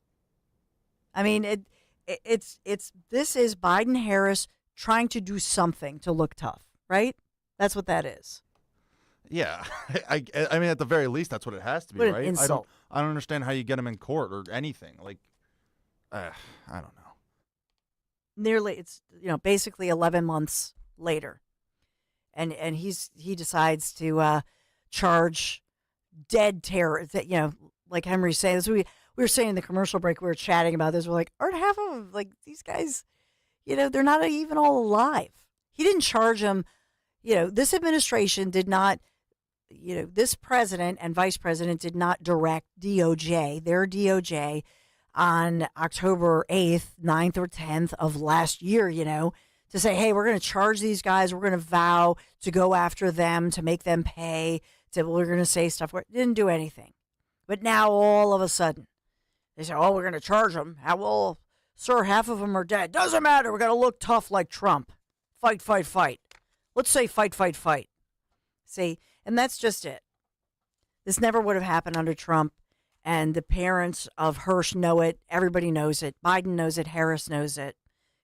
I mean, this is Biden-Harris trying to do something to look tough, right? That's what that is. Yeah, I mean, at the very least, that's what it has to be, What an right? insult. I don't understand how you get him in court or anything. Like, I don't know. Nearly, it's basically 11 months later, and he decides to charge dead terrorists. Like Henry says, we were saying in the commercial break, we were chatting about this. We're like, aren't half of them, like, these guys, they're not even all alive. He didn't charge them. This administration did not, this president and vice president did not direct their DOJ on October 8th, 9th, or 10th of last year, to say, hey, we're going to charge these guys. We're going to vow to go after them, to make them pay. We're going to say stuff. Didn't do anything. But now all of a sudden, they say, oh, we're going to charge them. Well, sir, half of them are dead. Doesn't matter. We're going to look tough like Trump. Fight, fight, fight. Let's say fight, fight, fight. See, and that's just it. This never would have happened under Trump. And the parents of Hirsch know it. Everybody knows it. Biden knows it. Harris knows it.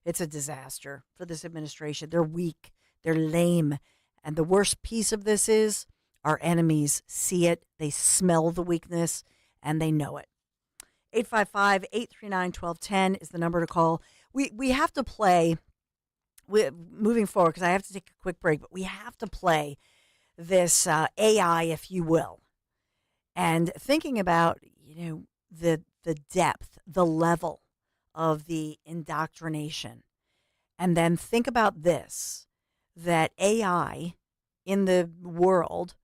It's a disaster for this administration. They're weak. They're lame. And the worst piece of this is our enemies see it. They smell the weakness, and they know it. 855-839-1210 is the number to call. We have to play, moving forward, because I have to take a quick break, but we have to play this AI, if you will. And thinking about, the depth, the level of the indoctrination. And then think about this, that AI in the world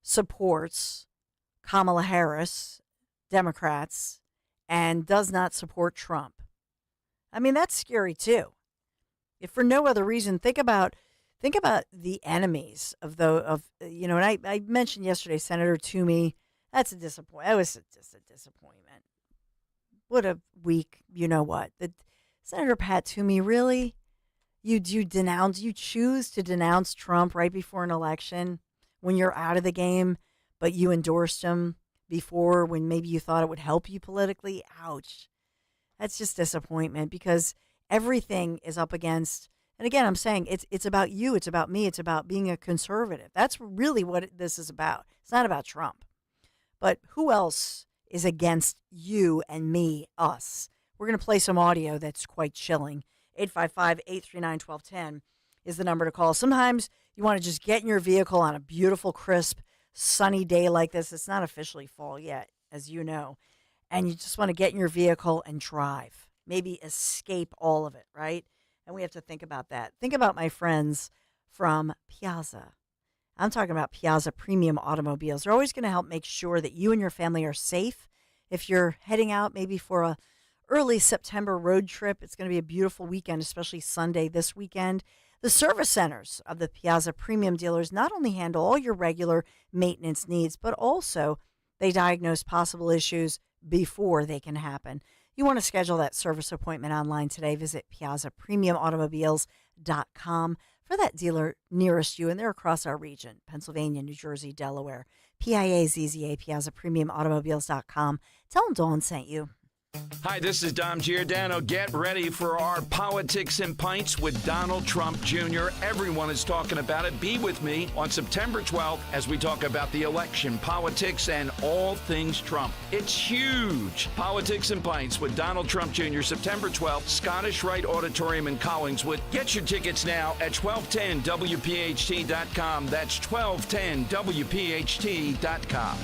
supports Kamala Harris, Democrats, and does not support Trump. I mean, that's scary too. If for no other reason, think about the enemies of and I mentioned yesterday Senator Toomey. That's a disappointment. That was just a disappointment. What a week, that Senator Pat Toomey, really? You choose to denounce Trump right before an election when you're out of the game, but you endorsed him before when maybe you thought it would help you politically. Ouch. That's just disappointment, because everything is up against, and again, I'm saying it's about you, it's about me, it's about being a conservative. That's really what this is about. It's not about Trump. But who else is against you and me, us? We're going to play some audio that's quite chilling. 855-839-1210 is the number to call. Sometimes you want to just get in your vehicle on a beautiful, crisp, sunny day like this. It's not officially fall yet, as you know. And you just want to get in your vehicle and drive. Maybe escape all of it, right? And we have to think about that. Think about my friends from Piazza. I'm talking about Piazza Premium Automobiles. They're always going to help make sure that you and your family are safe. If you're heading out maybe for a early September road trip, it's going to be a beautiful weekend, especially Sunday this weekend. The service centers of the Piazza Premium dealers not only handle all your regular maintenance needs, but also they diagnose possible issues before they can happen. You want to schedule that service appointment online today. Visit PiazzaPremiumAutomobiles.com for that dealer nearest you, and they're across our region, Pennsylvania, New Jersey, Delaware. PIAZZA, PiazzaPremiumAutomobiles.com. Tell them Dawn sent you. Hi, this is Dom Giordano. Get ready for our Politics and Pints with Donald Trump Jr. Everyone is talking about it. Be with me on September 12th as we talk about the election, politics, and all things Trump. It's huge. Politics and Pints with Donald Trump Jr. September 12th, Scottish Rite Auditorium in Collingswood. Get your tickets now at 1210WPHT.com. That's 1210WPHT.com.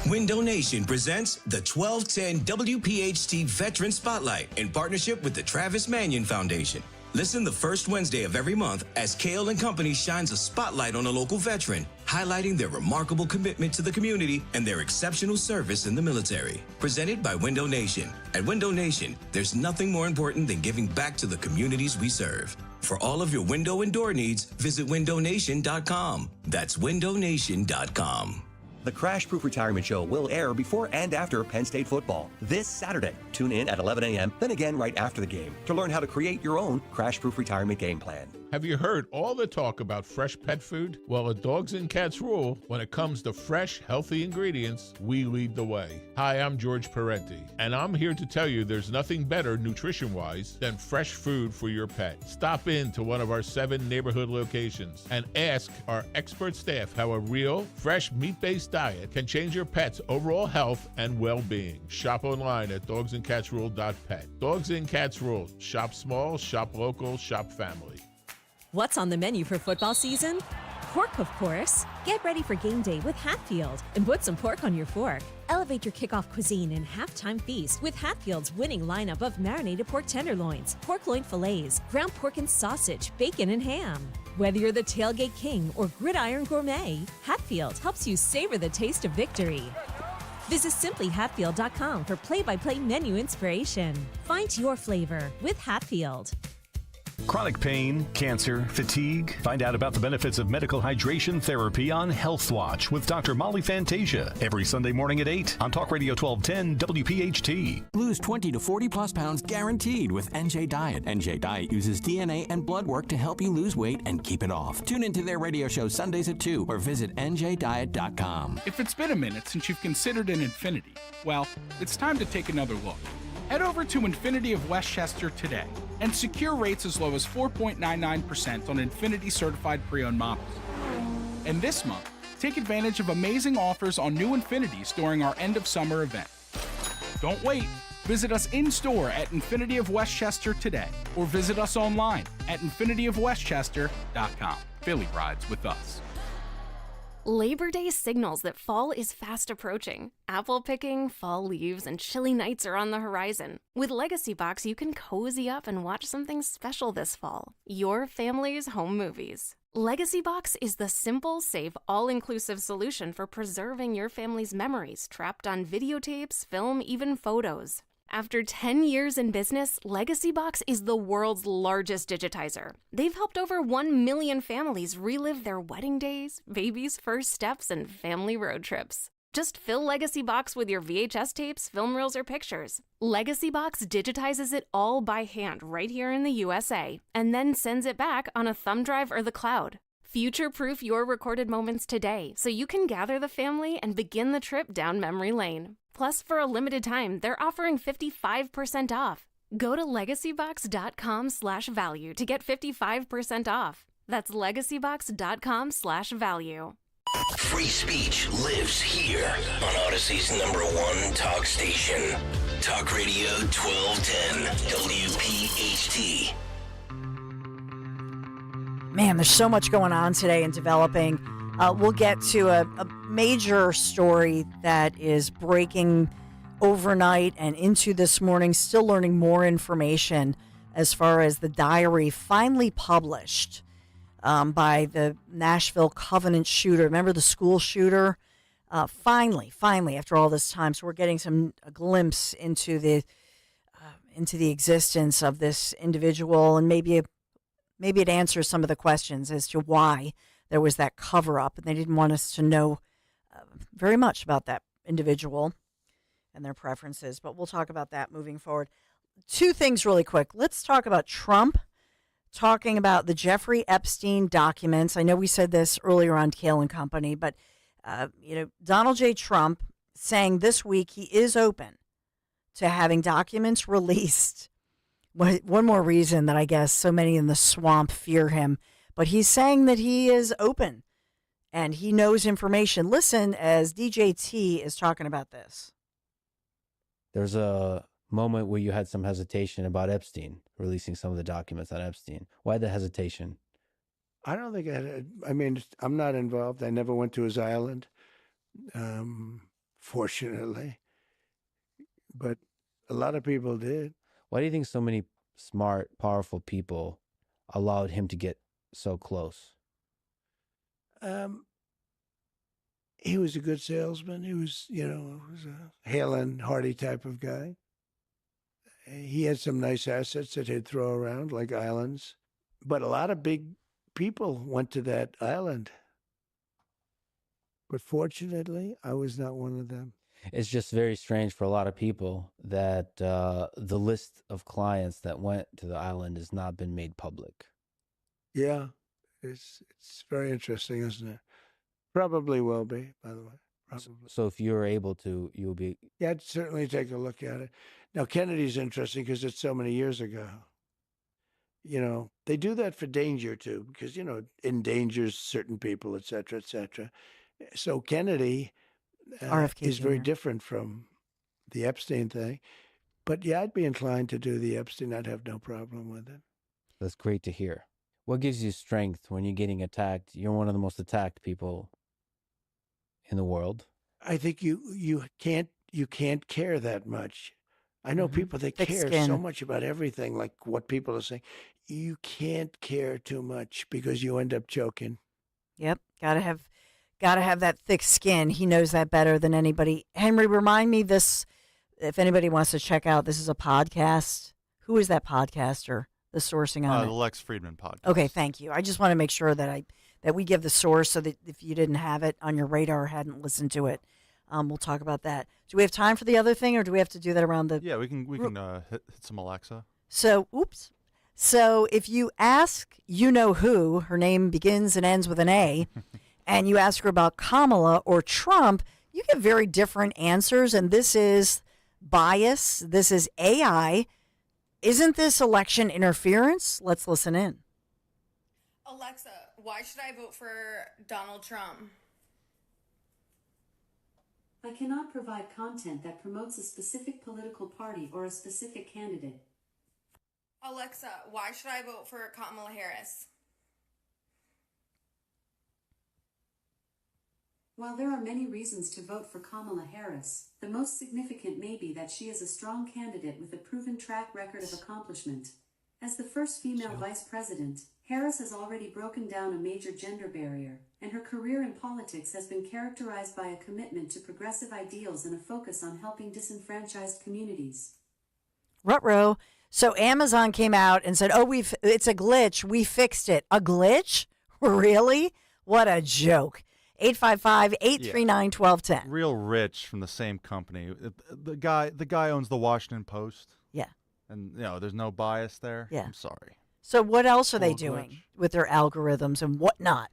Window Nation presents the 1210 WPHT Veteran Spotlight in partnership with the Travis Manion Foundation. Listen the first Wednesday of every month as Kale and Company shines a spotlight on a local veteran, highlighting their remarkable commitment to the community and their exceptional service in the military. Presented by Window Nation. At Window Nation, there's nothing more important than giving back to the communities we serve. For all of your window and door needs, visit windownation.com. That's windownation.com. The Crash Proof Retirement Show will air before and after Penn State football this Saturday. Tune in at 11 a.m., then again right after the game to learn how to create your own Crash Proof Retirement game plan. Have you heard all the talk about fresh pet food? Well, at Dogs and Cats rule, when it comes to fresh, healthy ingredients, we lead the way. Hi, I'm George Parenti, and I'm here to tell you there's nothing better nutrition-wise than fresh food for your pet. Stop in to one of our 7 neighborhood locations and ask our expert staff how a real, fresh, meat-based diet can change your pet's overall health and well-being. Shop online at dogsandcatsrule.pet. Dogs and Cats Rule. Shop small, shop local, shop family. What's on the menu for football season? Pork, of course. Get ready for game day with Hatfield and put some pork on your fork. Elevate your kickoff cuisine and halftime feast with Hatfield's winning lineup of marinated pork tenderloins, pork loin fillets, ground pork and sausage, bacon and ham. Whether you're the tailgate king or gridiron gourmet, Hatfield helps you savor the taste of victory. Visit simplyhatfield.com for play-by-play menu inspiration. Find your flavor with Hatfield. Chronic pain, cancer, fatigue. Find out about the benefits of medical hydration therapy on Health Watch with Dr. Molly Fantasia every Sunday morning at 8 on Talk Radio 1210 WPHT. Lose 20 to 40 plus pounds guaranteed with NJ Diet. NJ Diet uses DNA and blood work to help you lose weight and keep it off. Tune into their radio show Sundays at 2 or visit njdiet.com. If it's been a minute since you've considered an Infiniti, well, it's time to take another look. Head over to Infiniti of Westchester today and secure rates as low as 4.99% on Infiniti certified pre-owned models. And this month, take advantage of amazing offers on new Infinitis during our end of summer event. Don't wait. Visit us in-store at Infiniti of Westchester today or visit us online at infinityofwestchester.com. Philly rides with us. Labor Day signals that fall is fast approaching. Apple picking, fall leaves, and chilly nights are on the horizon. With Legacy Box, you can cozy up and watch something special this fall. Your family's home movies. Legacy Box is the simple, safe, all-inclusive solution for preserving your family's memories trapped on videotapes, film, even photos. After 10 years in business, Legacy Box is the world's largest digitizer. They've helped over 1 million families relive their wedding days, babies' first steps, and family road trips. Just fill Legacy Box with your VHS tapes, film reels, or pictures. Legacy Box digitizes it all by hand right here in the USA, and then sends it back on a thumb drive or the cloud. Future-proof your recorded moments today so you can gather the family and begin the trip down memory lane. Plus, for a limited time, they're offering 55% off. Go to legacybox.com/value to get 55% off. That's legacybox.com/value. Free speech lives here on Odyssey's #1 talk station. Talk Radio 1210 WPHT. Man, there's so much going on today in developing. We'll get to a major story that is breaking overnight and into this morning, still learning more information as far as the diary finally published by the Nashville Covenant shooter. Remember the school shooter? Finally, after all this time. So we're getting a glimpse into the existence of this individual, and maybe it answers some of the questions as to why there was that cover-up, and they didn't want us to know very much about that individual and their preferences, but we'll talk about that moving forward. Two things really quick. Let's talk about Trump talking about the Jeffrey Epstein documents. I know we said this earlier on Kale and Company, but Donald J. Trump saying this week he is open to having documents released. One more reason that I guess so many in the swamp fear him. But he's saying that he is open and he knows information. Listen as DJT is talking about this. There's a moment where you had some hesitation about Epstein, releasing some of the documents on Epstein. Why the hesitation? I don't think I'm not involved. I never went to his island, fortunately. But a lot of people did. Why do you think so many smart, powerful people allowed him to get so close? He was a good salesman. He was, was a hale and hearty type of guy. He had some nice assets that he'd throw around, like islands. But a lot of big people went to that island. But fortunately, I was not one of them. It's just very strange for a lot of people that the list of clients that went to the island has not been made public. Yeah, it's very interesting, isn't it? Probably will be, by the way. Probably. So if you're able to, you'll be... Yeah, I'd certainly take a look at it. Now, Kennedy's interesting because it's so many years ago. They do that for danger, too, because, endangers certain people, et cetera, et cetera. So Kennedy is very different from the Epstein thing. But, yeah, I'd be inclined to do the Epstein. I'd have no problem with it. That's great to hear. What gives you strength when you're getting attacked? You're one of the most attacked people in the world. I think you can't care that much. I know people that Thick care skin. so much about everything, like what people are saying. You can't care too much because you end up choking. Yep, gotta have that thick skin. He knows that better than anybody. Henry, remind me this. If anybody wants to check out, this is a podcast. Who is that podcaster? The sourcing on The it. Lex Friedman podcast. Okay, thank you. I just want to make sure that we give the source so that if you didn't have it on your radar or hadn't listened to it, we'll talk about that. Do we have time for the other thing, or do we have to do that around the? Yeah, we can hit some Alexa. So, So if you ask you know who, her name begins and ends with an A, and you ask her about Kamala or Trump, you get very different answers. And this is bias. This is AI. Isn't this election interference? Let's listen in. Alexa, why should I vote for Donald Trump? I cannot provide content that promotes a specific political party or a specific candidate. Alexa, why should I vote for Kamala Harris? While there are many reasons to vote for Kamala Harris, the most significant may be that she is a strong candidate with a proven track record of accomplishment. As the first female vice president, Harris has already broken down a major gender barrier, and her career in politics has been characterized by a commitment to progressive ideals and a focus on helping disenfranchised communities. Ruh-roh. So Amazon came out and said, it's a glitch. We fixed it. A glitch? Really? What a joke. 855-839-1210. Real rich from the same company. The guy owns the Washington Post. Yeah. And there's no bias there. Yeah. I'm sorry. So what else are they Total doing glitch. with their algorithms and whatnot?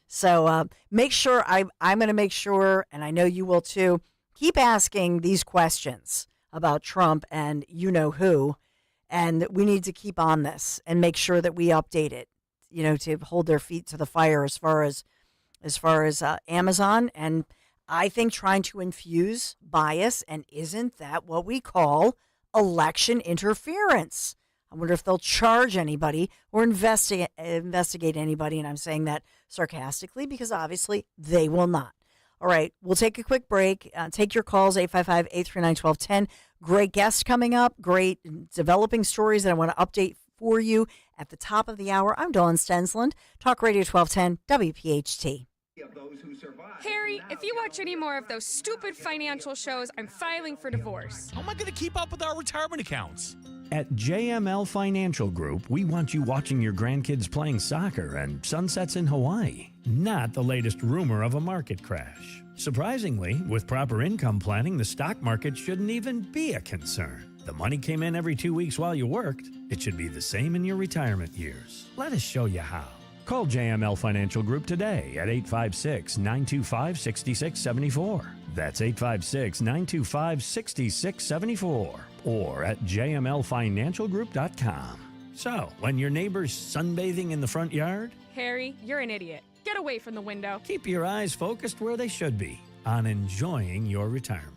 So make sure, I'm going to make sure, and I know you will too, keep asking these questions about Trump and you know who, and we need to keep on this and make sure that we update it, to hold their feet to the fire as far as Amazon. And I think trying to infuse bias, and isn't that what we call election interference? I wonder if they'll charge anybody or investigate anybody, and I'm saying that sarcastically because obviously they will not. All right, we'll take a quick break. Take your calls, 855-839-1210. Great guests coming up, great developing stories that I want to update for you at the top of the hour. I'm Dawn Stensland, Talk Radio 1210, WPHT. Harry, if you watch any more of those stupid financial shows, I'm filing for divorce. How am I going to keep up with our retirement accounts? At JML Financial Group, we want you watching your grandkids playing soccer and sunsets in Hawaii, not the latest rumor of a market crash. Surprisingly, with proper income planning, the stock market shouldn't even be a concern. The money came in every 2 weeks while you worked. It should be the same in your retirement years. Let us show you how. Call JML Financial Group today at 856-925-6674. That's 856-925-6674. Or at jmlfinancialgroup.com. So, when your neighbor's sunbathing in the front yard, Harry, you're an idiot. Get away from the window. keep your eyes focused where they should be, on enjoying your retirement.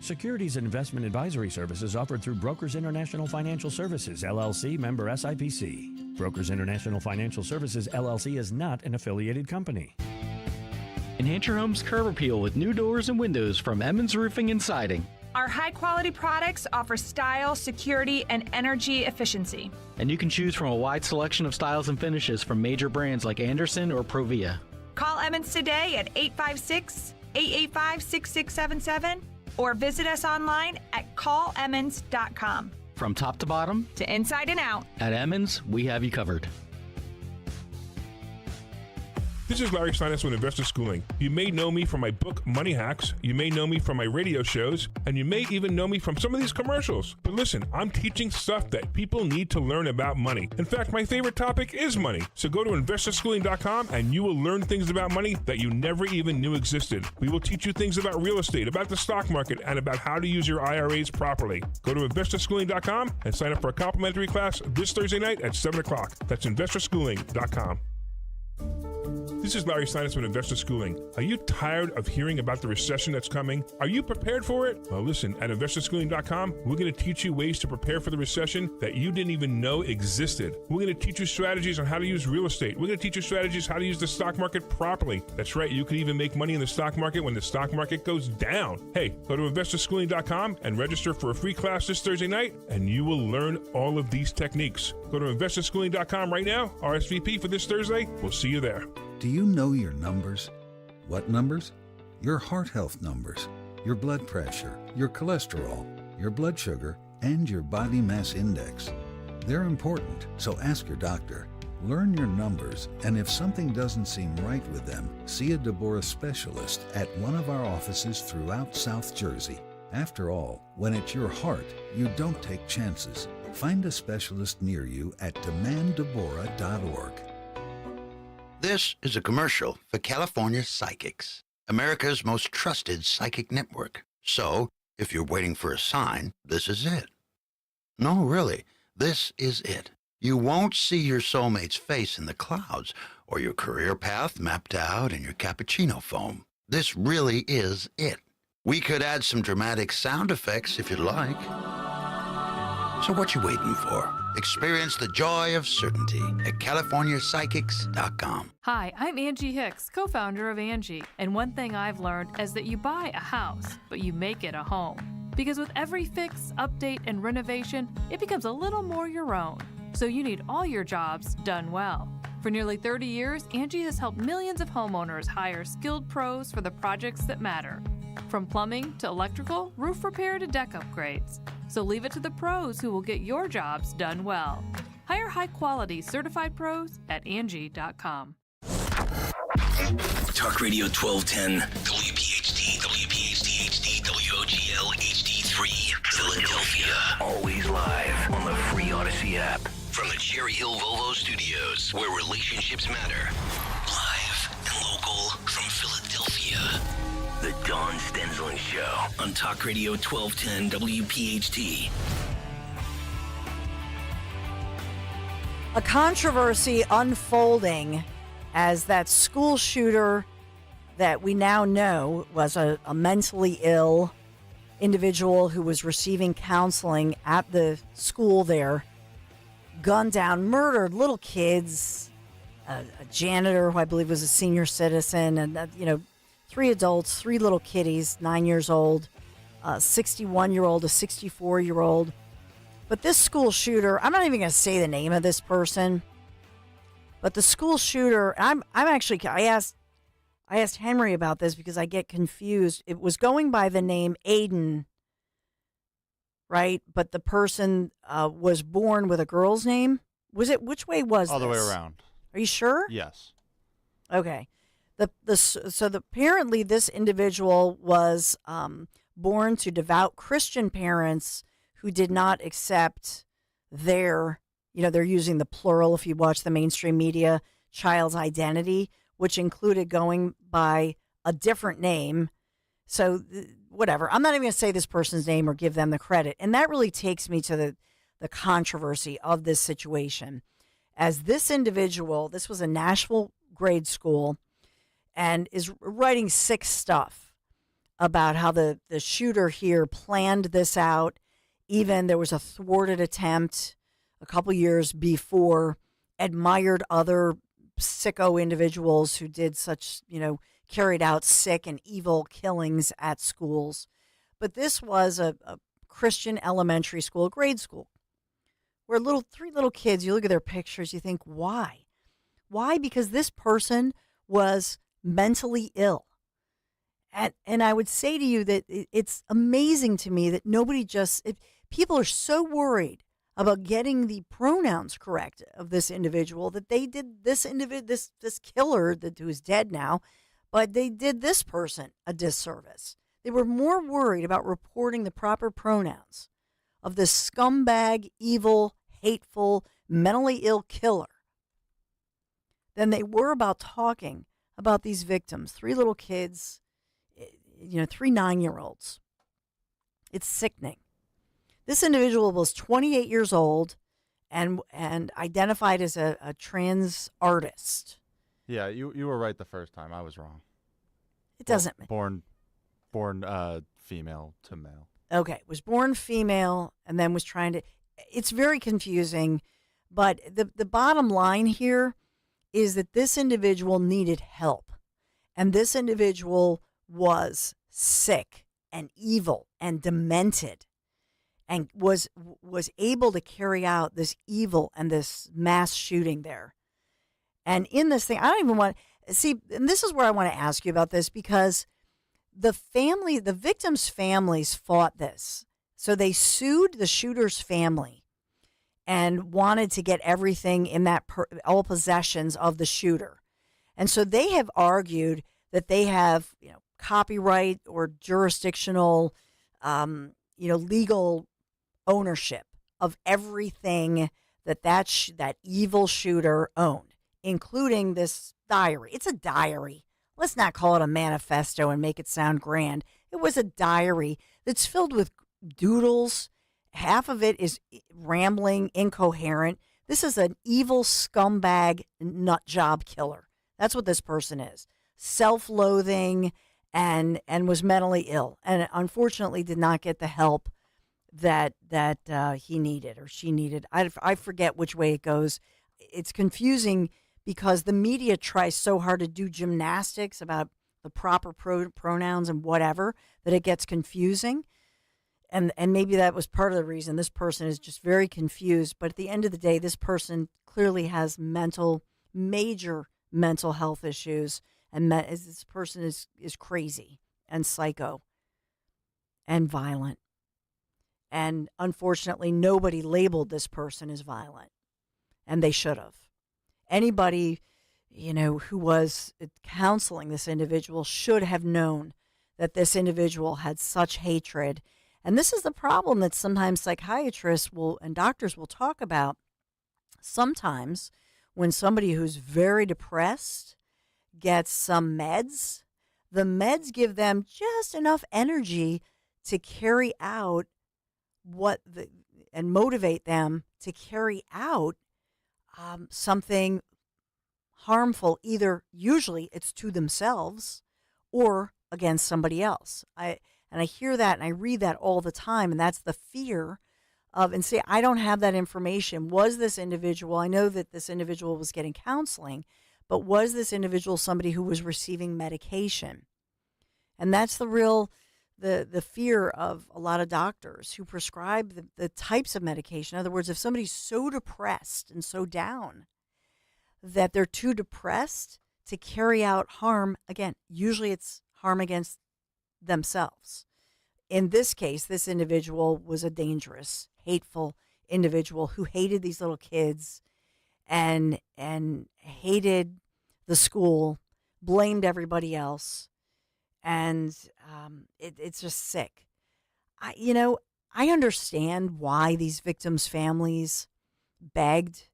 Securities and investment advisory services offered through Brokers International Financial Services, LLC, member SIPC. Brokers International Financial Services, LLC is not an affiliated company. Enhance your home's curb appeal with new doors and windows from Emmons Roofing and Siding. Our high-quality products offer style, security, and energy efficiency. And you can choose from a wide selection of styles and finishes from major brands like Anderson or Provia. Call Emmons today at 856-885-6677 or visit us online at callemmons.com. From top to bottom, To inside and out. at Emmons, we have you covered. This is Larry Steinitz with Investor Schooling. You may know me from my book, Money Hacks. You may know me from my radio shows. And you may even know me from some of these commercials. But listen, I'm teaching stuff that people need to learn about money. In fact, my favorite topic is money. So go to investorschooling.com and you will learn things about money that you never even knew existed. We will teach you things about real estate, about the stock market, and about how to use your IRAs properly. Go to investorschooling.com and sign up for a complimentary class this Thursday night at 7 o'clock. That's investorschooling.com. This is Larry Steinitz from Investor Schooling. Are you tired of hearing about the recession that's coming? Are you prepared for it? Well, listen, at investorschooling.com, we're going to teach you ways to prepare for the recession that you didn't even know existed. We're going to teach you strategies on how to use real estate. We're going to teach you strategies how to use the stock market properly. That's right, you can even make money in the stock market when the stock market goes down. Hey, go to investorschooling.com and register for a free class this Thursday night, and you will learn all of these techniques. Go to investorschooling.com right now, RSVP for this Thursday. We'll see you there. Do you know your numbers? What numbers? Your heart health numbers, your blood pressure, your cholesterol, your blood sugar, and your body mass index. They're important, so ask your doctor. Learn your numbers, and if something doesn't seem right with them, see a Deborah specialist at one of our offices throughout South Jersey. After all, when it's your heart, you don't take chances. Find a specialist near you at demanddeborah.org. This is a commercial for California Psychics, America's most trusted psychic network. So, if you're waiting for a sign, this is it. No, really, this is it. You won't see your soulmate's face in the clouds or your career path mapped out in your cappuccino foam. This really is it. We could add some dramatic sound effects if you'd like. So what you waiting for? Experience the joy of certainty at CaliforniaPsychics.com. Hi, I'm Angie Hicks, co-founder of Angie. And one thing I've learned is that you buy a house, but you make it a home. Because with every fix, update, and renovation, it becomes a little more your own. So you need all your jobs done well. For nearly 30 years, Angie has helped millions of homeowners hire skilled pros for the projects that matter. From plumbing to electrical, roof repair to deck upgrades. So leave it to the pros who will get your jobs done well. Hire high-quality certified pros at Angie.com. Talk Radio 1210, WPHT, WPHT HD, WOGL HD3, Philadelphia. Always live on the free Odyssey app. From the Cherry Hill Volvo Studios, where relationships matter. Live and local from Philadelphia. The Dawn Stensland Show on Talk Radio 1210 WPHT. A controversy unfolding as that school shooter that we now know was a mentally ill individual who was receiving counseling at the school there, gunned down, murdered little kids, a janitor who I believe was a senior citizen, and 3 adults, 3 little kiddies, 9 years old, a 61-year-old, a 64-year-old. But this school shooter, I'm not even going to say the name of this person, but the school shooter, I asked Henry about this because I get confused. It was going by the name Aiden, right? But the person was born with a girl's name. Was it? Which way was All the way this? around. Are you sure? Yes. Okay. Apparently this individual was born to devout Christian parents who did not accept their, they're using the plural if you watch the mainstream media, child's identity, which included going by a different name. So whatever. I'm not even going to say this person's name or give them the credit. And that really takes me to the controversy of this situation. As this individual, this was a Nashville grade school, and is writing sick stuff about how the shooter here planned this out. Even there was a thwarted attempt a couple years before, admired other sicko individuals who did such, carried out sick and evil killings at schools. But this was a Christian elementary school, grade school, where 3 little kids, you look at their pictures, you think, why? Why? Because this person was mentally ill. And I would say to you that it's amazing to me that people are so worried about getting the pronouns correct of this individual that they did this killer who is dead now, but they did this person a disservice. They were more worried about reporting the proper pronouns of this scumbag, evil, hateful, mentally ill killer than they were about talking about these victims, 3 little kids, 3 9-year-olds. It's sickening. This individual was 28 years old and identified as a trans artist. Yeah, you were right the first time. I was wrong. It doesn't born female to male. Okay, was born female and then was trying to. It's very confusing, but the bottom line here is that this individual needed help, and this individual was sick and evil and demented, and was able to carry out this evil and this mass shooting there. And in this thing, I don't even want to see. And this is where I want to ask you about this, because the victims' families fought this. So they sued the shooter's family and wanted to get everything in that, all possessions of the shooter. And so they have argued that they have, copyright or jurisdictional, legal ownership of everything that evil shooter owned, including this diary. It's a diary. Let's not call it a manifesto and make it sound grand. It was a diary that's filled with doodles. Half of it is rambling, incoherent. This is an evil scumbag nut job killer. That's what this person is. Self-loathing and was mentally ill, and unfortunately did not get the help that he needed or she needed. I forget which way it goes. It's confusing because the media tries so hard to do gymnastics about the proper pronouns and whatever that it gets confusing. And maybe that was part of the reason this person is just very confused. But at the end of the day, this person clearly has major mental health issues. And this person is crazy and psycho and violent. And unfortunately, nobody labeled this person as violent. And they should have. Anybody, who was counseling this individual should have known that this individual had such hatred. And this is the problem that sometimes psychiatrists and doctors will talk about. Sometimes when somebody who's very depressed gets some meds, the meds give them just enough energy to carry out and motivate them to carry out something harmful. Usually it's to themselves or against somebody else. I hear that and I read that all the time, and that's the fear of, and see, I don't have that information. Was this individual, I know that this individual was getting counseling, but was this individual somebody who was receiving medication? And that's the fear of a lot of doctors who prescribe the types of medication. In other words, if somebody's so depressed and so down that they're too depressed to carry out harm, again, usually it's harm against themselves. In this case, this individual was a dangerous, hateful individual who hated these little kids and hated the school, blamed everybody else. And it's just sick. I understand why these victims' families begged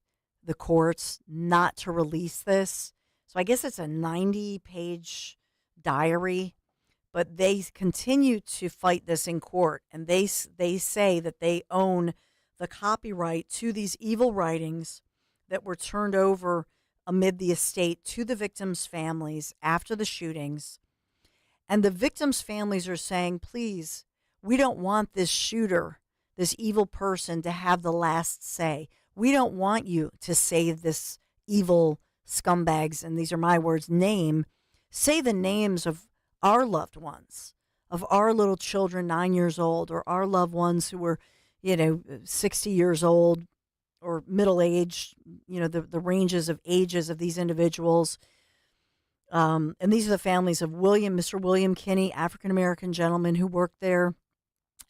the courts not to release this. So I guess it's a 90-page diary, but they continue to fight this in court, and they say that they own the copyright to these evil writings that were turned over amid the estate to the victims' families after the shootings. And the victims' families are saying, please, we don't want this shooter, this evil person, to have the last say. We don't want you to say this evil scumbag's, and these are my words, name. Say the names of our loved ones, of our little children, 9 years old, or our loved ones who were, 60 years old or middle-aged, the ranges of ages of these individuals. And these are the families of Mr. William Kinney, African-American gentleman who worked there,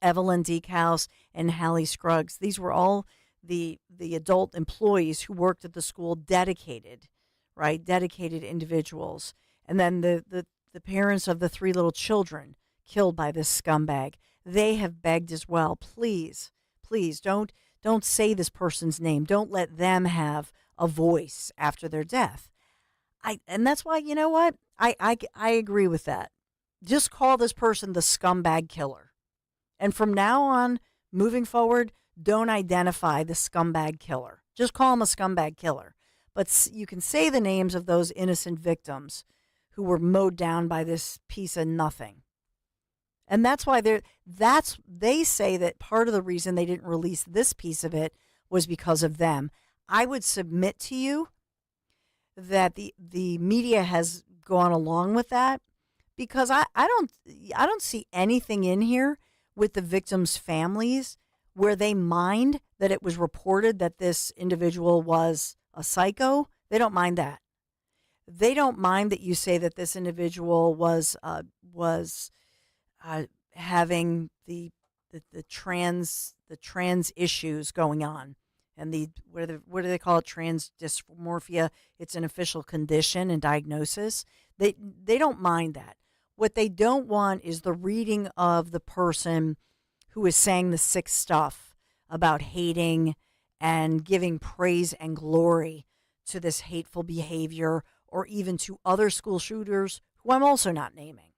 Evelyn Deekhouse, and Hallie Scruggs. These were all the adult employees who worked at the school, dedicated individuals. And then the parents of the 3 little children killed by this scumbag. They have begged as well, please, don't say this person's name. Don't let them have a voice after their death. And that's why, you know what? I agree with that. Just call this person the scumbag killer. And from now on, moving forward, don't identify the scumbag killer. Just call him a scumbag killer. but you can say the names of those innocent victims who were mowed down by this piece of nothing. And that's why they say that part of the reason they didn't release this piece of it was because of them. I would submit to you that the media has gone along with that, because I don't see anything in here with the victims' families where they mind that it was reported that this individual was a psycho. They don't mind that. They don't mind that you say that this individual was having the trans issues going on, and what do they call it? Trans dysmorphia. It's an official condition and diagnosis. They don't mind that. What they don't want is the reading of the person who is saying the sick stuff about hating and giving praise and glory to this hateful behavior, or even to other school shooters who I'm also not naming.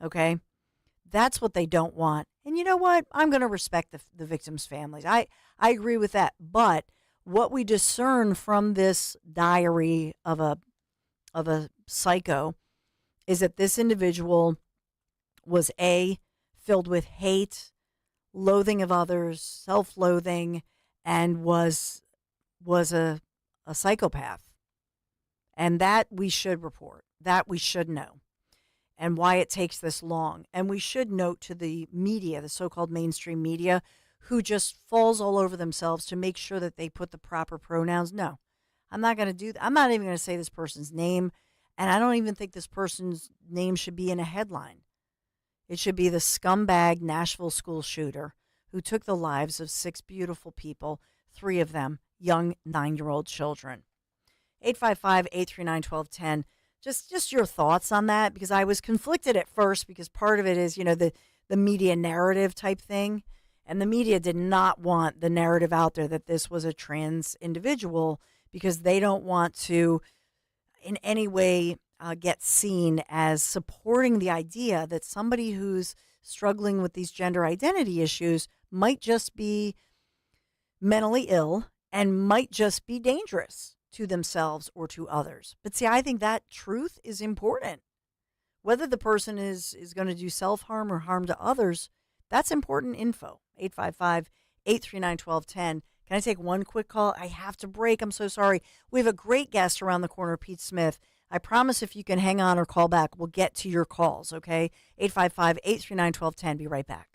Okay? That's what they don't want. And you know what? I'm going to respect the victims' families. I agree with that. But what we discern from this diary of a psycho is that this individual was filled with hate, loathing of others, self-loathing, and was a psychopath. And that we should report, that we should know, and why it takes this long. And we should note to the media, the so-called mainstream media, who just falls all over themselves to make sure that they put the proper pronouns. No, I'm not going to do that. I'm not even going to say this person's name, and I don't even think this person's name should be in a headline. It should be the scumbag Nashville school shooter who took the lives of 6 beautiful people, 3 of them young 9-year-old children. 855-839-1210. Just your thoughts on that, because I was conflicted at first, because part of it is, the media narrative type thing. And the media did not want the narrative out there that this was a trans individual, because they don't want to in any way get seen as supporting the idea that somebody who's struggling with these gender identity issues might just be mentally ill and might just be dangerous to themselves or to others. But see, I think that truth is important. Whether the person is going to do self-harm or harm to others, that's important info. 855-839-1210. Can I take one quick call? I have to break. I'm so sorry. We have a great guest around the corner, Pete Smith. I promise if you can hang on or call back, we'll get to your calls, okay? 855-839-1210. Be right back.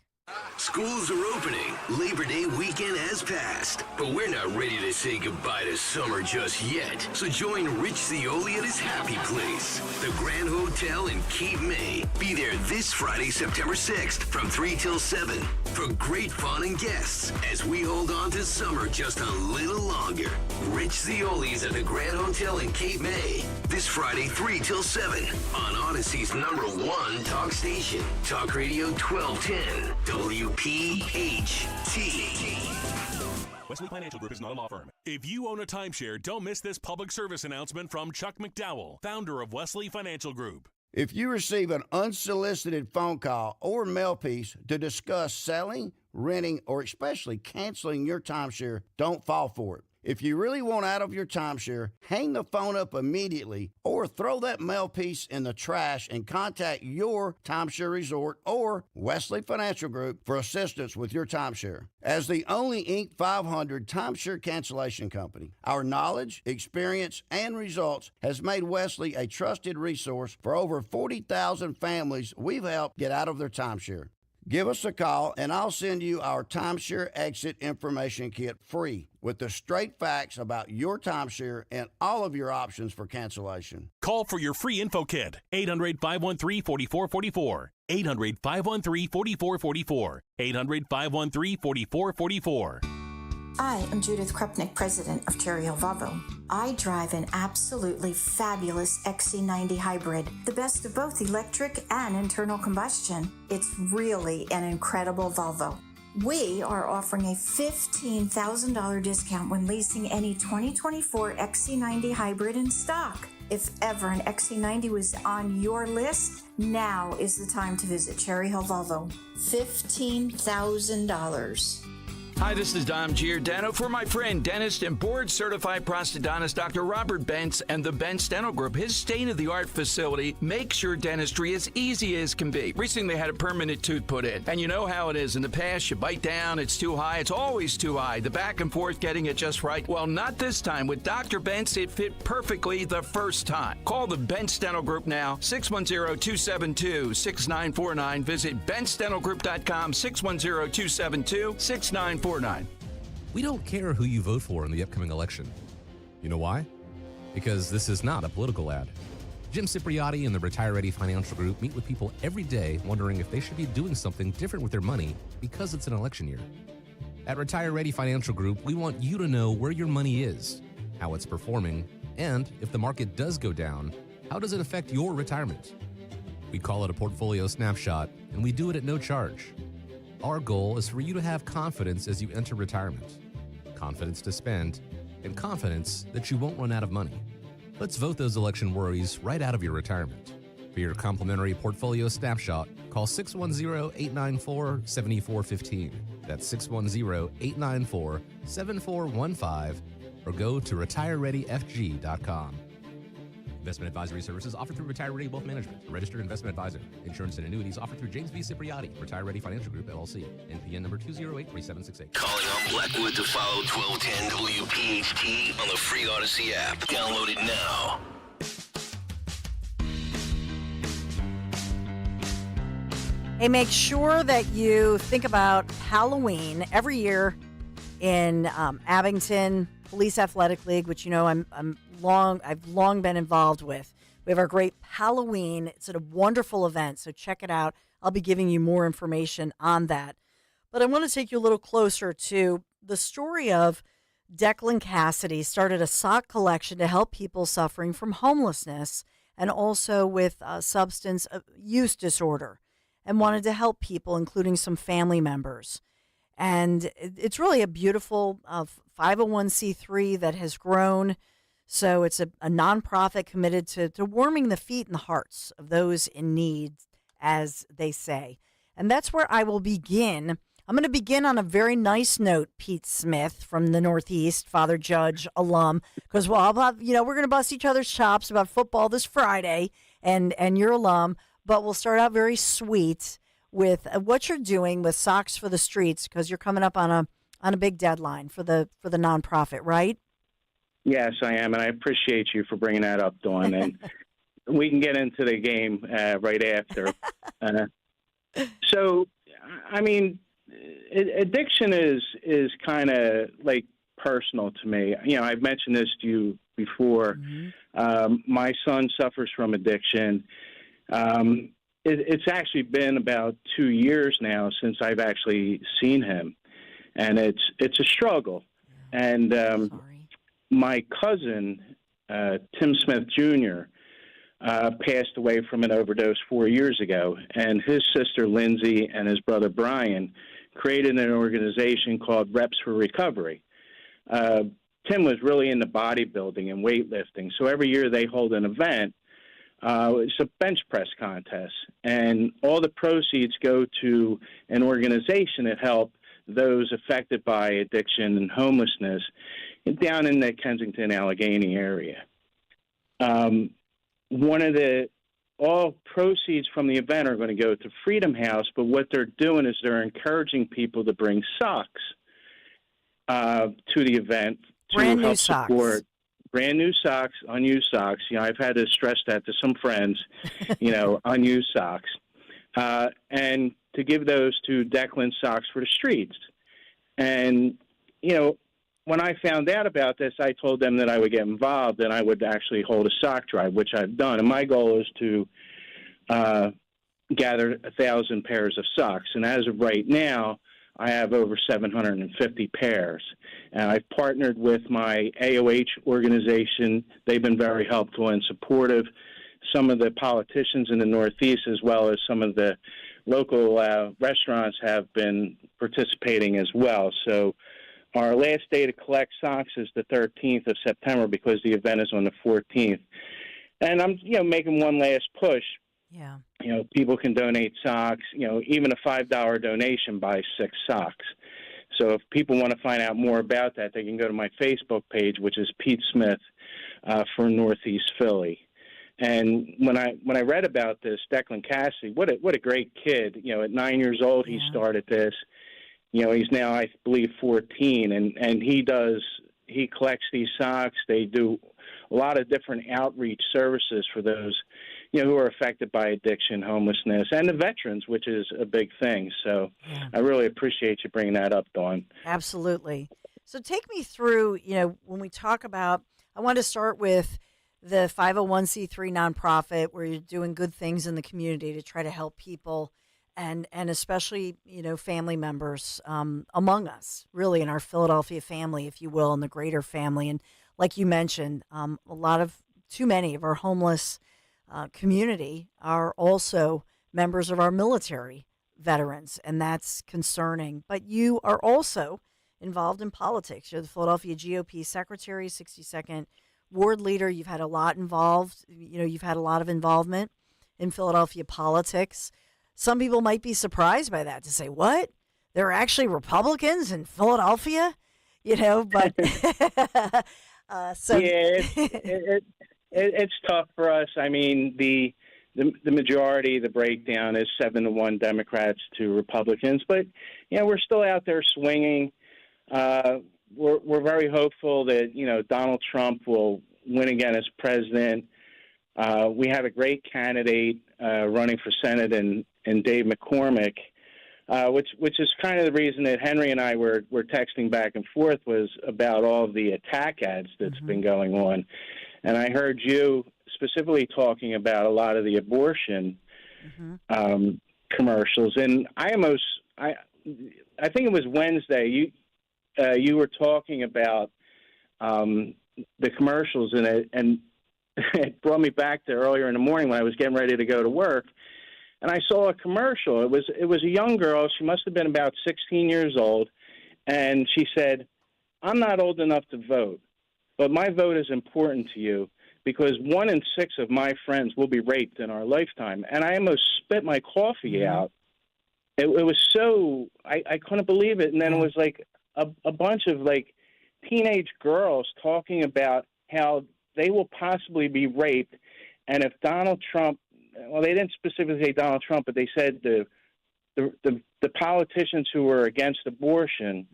Schools are opening. Labor Day weekend has passed, but we're not ready to say goodbye to summer just yet. So join Rich Cioli at his happy place, the Grand Hotel in Cape May. Be there this Friday, September 6th from 3 till 7 for great fun and guests as we hold on to summer just a little longer. Rich Cioli's at the Grand Hotel in Cape May this Friday, 3 till 7 on Odyssey's #1 talk station, Talk Radio 1210. WPHT. Wesley Financial Group is not a law firm. If you own a timeshare, don't miss this public service announcement from Chuck McDowell, founder of Wesley Financial Group. If you receive an unsolicited phone call or mail piece to discuss selling, renting, or especially canceling your timeshare, don't fall for it. If you really want out of your timeshare, hang the phone up immediately or throw that mail piece in the trash and contact your timeshare resort or Wesley Financial Group for assistance with your timeshare. As the only Inc. 500 timeshare cancellation company, our knowledge, experience, and results has made Wesley a trusted resource for over 40,000 families we've helped get out of their timeshare. Give us a call, and I'll send you our timeshare exit information kit free with the straight facts about your timeshare and all of your options for cancellation. Call for your free info kit. 800-513-4444. 800-513-4444. 800-513-4444. I am Judith Krupnik, president of Cherry Hill Volvo. I drive an absolutely fabulous XC90 hybrid, the best of both electric and internal combustion. It's really an incredible Volvo. We are offering a $15,000 discount when leasing any 2024 XC90 hybrid in stock. If ever an XC90 was on your list, now is the time to visit Cherry Hill Volvo. $15,000. Hi, this is Dom Giordano for my friend, dentist and board-certified prosthodontist Dr. Robert Bentz and the Bentz Dental Group. His state-of-the-art facility makes your dentistry as easy as can be. Recently, they had a permanent tooth put in, and you know how it is. In the past, you bite down, it's too high, it's always too high. The back and forth getting it just right. Well, not this time. With Dr. Bentz, it fit perfectly the first time. Call the Bentz Dental Group now, 610-272-6949. Visit BentzDentalGroup.com, 610-272-6949. We don't care who you vote for in the upcoming election. You know why? Because this is not a political ad. Jim Cipriotti and the Retire Ready Financial Group meet with people every day wondering if they should be doing something different with their money because it's an election year. At Retire Ready Financial Group, we want you to know where your money is, how it's performing, and if the market does go down, how does it affect your retirement? We call it a portfolio snapshot, and we do it at no charge. Our goal is for you to have confidence as you enter retirement, confidence to spend, and confidence that you won't run out of money. Let's vote those election worries right out of your retirement. For your complimentary portfolio snapshot, call 610-894-7415. That's 610-894-7415, or go to retirereadyfg.com. Investment advisory services offered through Retire Ready Wealth Management, a registered investment advisor. Insurance and annuities offered through James V. Cipriotti, Retire Ready Financial Group, LLC. NPN number 2083768. Calling on Blackwood to follow 1210 WPHT on the free Odyssey app. Download it now. Hey, make sure that you think about Halloween every year in Abington Police Athletic League, which I've long been involved with. We have our great Halloween. It's a wonderful event, so check it out. I'll be giving you more information on that. But I want to take you a little closer to the story of Declan Cassidy. Started a sock collection to help people suffering from homelessness and also with substance use disorder, and wanted to help people, including some family members. And it's really a beautiful 501c3 that has grown. So it's a nonprofit committed to warming the feet and the hearts of those in need, as they say. And that's where I will begin. I'm going to begin on a very nice note, Pete Smith from the Northeast, Father Judge alum, because we're going to bust each other's chops about football this Friday, and you're alum, but we'll start out very sweet with what you're doing with Socks for the Streets, because you're coming up on a big deadline for the nonprofit, right? Yes, I am, and I appreciate you for bringing that up, Dawn. And we can get into the game right after. So, I mean, addiction is kind of like personal to me. I've mentioned this to you before. Mm-hmm. My son suffers from addiction. It's actually been about 2 years now since I've actually seen him, and it's a struggle. And my cousin, Tim Smith Jr., passed away from an overdose 4 years ago, and his sister Lindsay and his brother Brian created an organization called Reps for Recovery. Tim was really into bodybuilding and weightlifting, so every year they hold an event. It's a bench press contest, and all the proceeds go to an organization that help those affected by addiction and homelessness down in the Kensington, Allegheny area. All proceeds from the event are going to go to Freedom House, but what they're doing is they're encouraging people to bring socks to the event to help support. Brand new socks, unused socks. I've had to stress that to some friends, unused socks. And to give those to Declan Socks for the Streets. And, when I found out about this, I told them that I would get involved and I would actually hold a sock drive, which I've done. And my goal is to gather 1,000 pairs of socks. And as of right now, I have over 750 pairs. And I've partnered with my AOH organization. They've been very helpful and supportive. Some of the politicians in the Northeast, as well as some of the local restaurants, have been participating as well. So our last day to collect socks is the 13th of September because the event is on the 14th. And I'm, making one last push. Yeah. People can donate socks. Even a $5 donation buys 6 socks. So if people want to find out more about that, they can go to my Facebook page, which is Pete Smith for Northeast Philly. And when I read about this, Declan Cassidy, what a great kid. At 9 years old, he started this. He's now, I believe, 14, and he collects these socks. They do a lot of different outreach services for those, who are affected by addiction, homelessness, and the veterans, which is a big thing. So I really appreciate you bringing that up, Dawn. Absolutely. So take me through, when we talk about, I want to start with the 501c3 nonprofit where you're doing good things in the community to try to help people and especially, family members among us, really in our Philadelphia family, if you will, in the greater family. And like you mentioned, too many of our homeless community are also members of our military veterans, and that's concerning. But you are also involved in politics. You're the Philadelphia GOP secretary, 62nd ward leader. You've had a lot involved. You've had a lot of involvement in Philadelphia politics. Some people might be surprised by that, to say, what? There are actually Republicans in Philadelphia? But so yeah, it's tough for us. I mean, the majority, the breakdown is 7-1 Democrats to Republicans, but we're still out there swinging. We're very hopeful that Donald Trump will win again as president. We have a great candidate running for Senate and Dave McCormick, which is kind of the reason that Henry and I were texting back and forth, was about all of the attack ads that's been going on. And I heard you specifically talking about a lot of the abortion commercials. And I think it was Wednesday, you were talking about the commercials, and it brought me back to earlier in the morning when I was getting ready to go to work. And I saw a commercial. It was a young girl. She must have been about 16 years old. And she said, "I'm not old enough to vote, but my vote is important to you because 1 in 6 of my friends will be raped in our lifetime." And I almost spit my coffee out. It was so, I couldn't believe it. And then it was like a bunch of teenage girls talking about how they will possibly be raped. And if Donald Trump, well, they didn't specifically say Donald Trump, but they said the politicians who are against abortion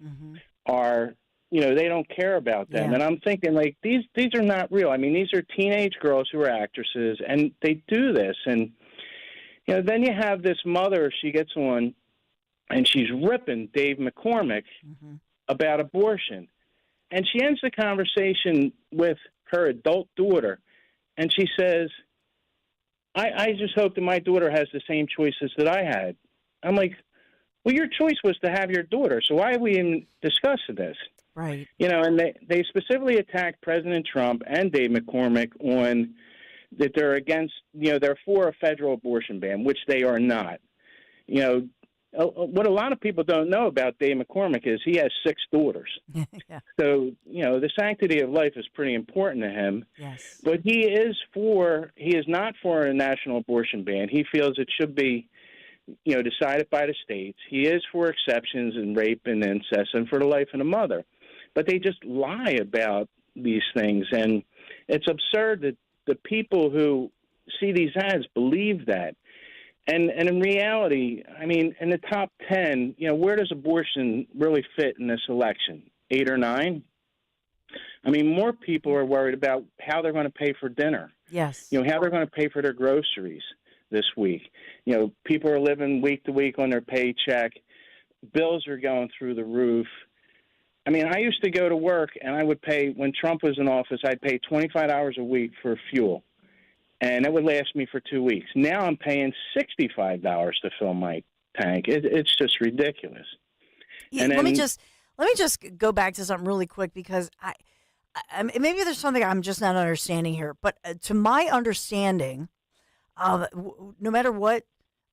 are, they don't care about them. Yeah. And I'm thinking, these are not real. I mean, these are teenage girls who are actresses, and they do this. And, then you have this mother, she gets on, and she's ripping Dave McCormick about abortion. And she ends the conversation with her adult daughter, and she says, I just hope that my daughter has the same choices that I had. I'm like, well, your choice was to have your daughter, so why are we even discussing this? Right. And they specifically attacked President Trump and Dave McCormick on that they're against, they're for a federal abortion ban, which they are not. What a lot of people don't know about Dave McCormick is he has 6 daughters. Yeah. So, the sanctity of life is pretty important to him. Yes. But he is not for a national abortion ban. He feels it should be, decided by the states. He is for exceptions in rape and incest and for the life of the mother. But they just lie about these things. And it's absurd that the people who see these ads believe that. And in reality, I mean, in the top 10, where does abortion really fit in this election? 8 or 9? I mean, more people are worried about how they're going to pay for dinner. Yes. How they're going to pay for their groceries this week. People are living week to week on their paycheck. Bills are going through the roof. I mean, I used to go to work, and I would pay, when Trump was in office, I'd pay $25 a week for fuel. And it would last me for 2 weeks. Now I'm paying $65 to fill my tank. It's just ridiculous. Yeah, let me just go back to something really quick, because I maybe there's something I'm just not understanding here. But to my understanding, no matter what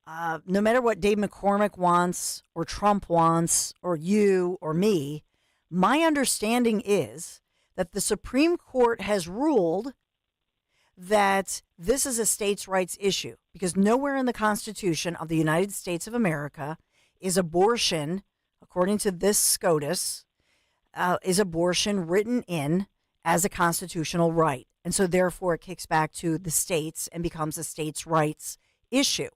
Dave McCormick wants, or Trump wants, or you or me, my understanding is that the Supreme Court has ruled that this is a states' rights issue, because nowhere in the Constitution of the United States of America is abortion according to this SCOTUS, is abortion written in as a constitutional right. And so therefore it kicks back to the states and becomes a states' rights issue.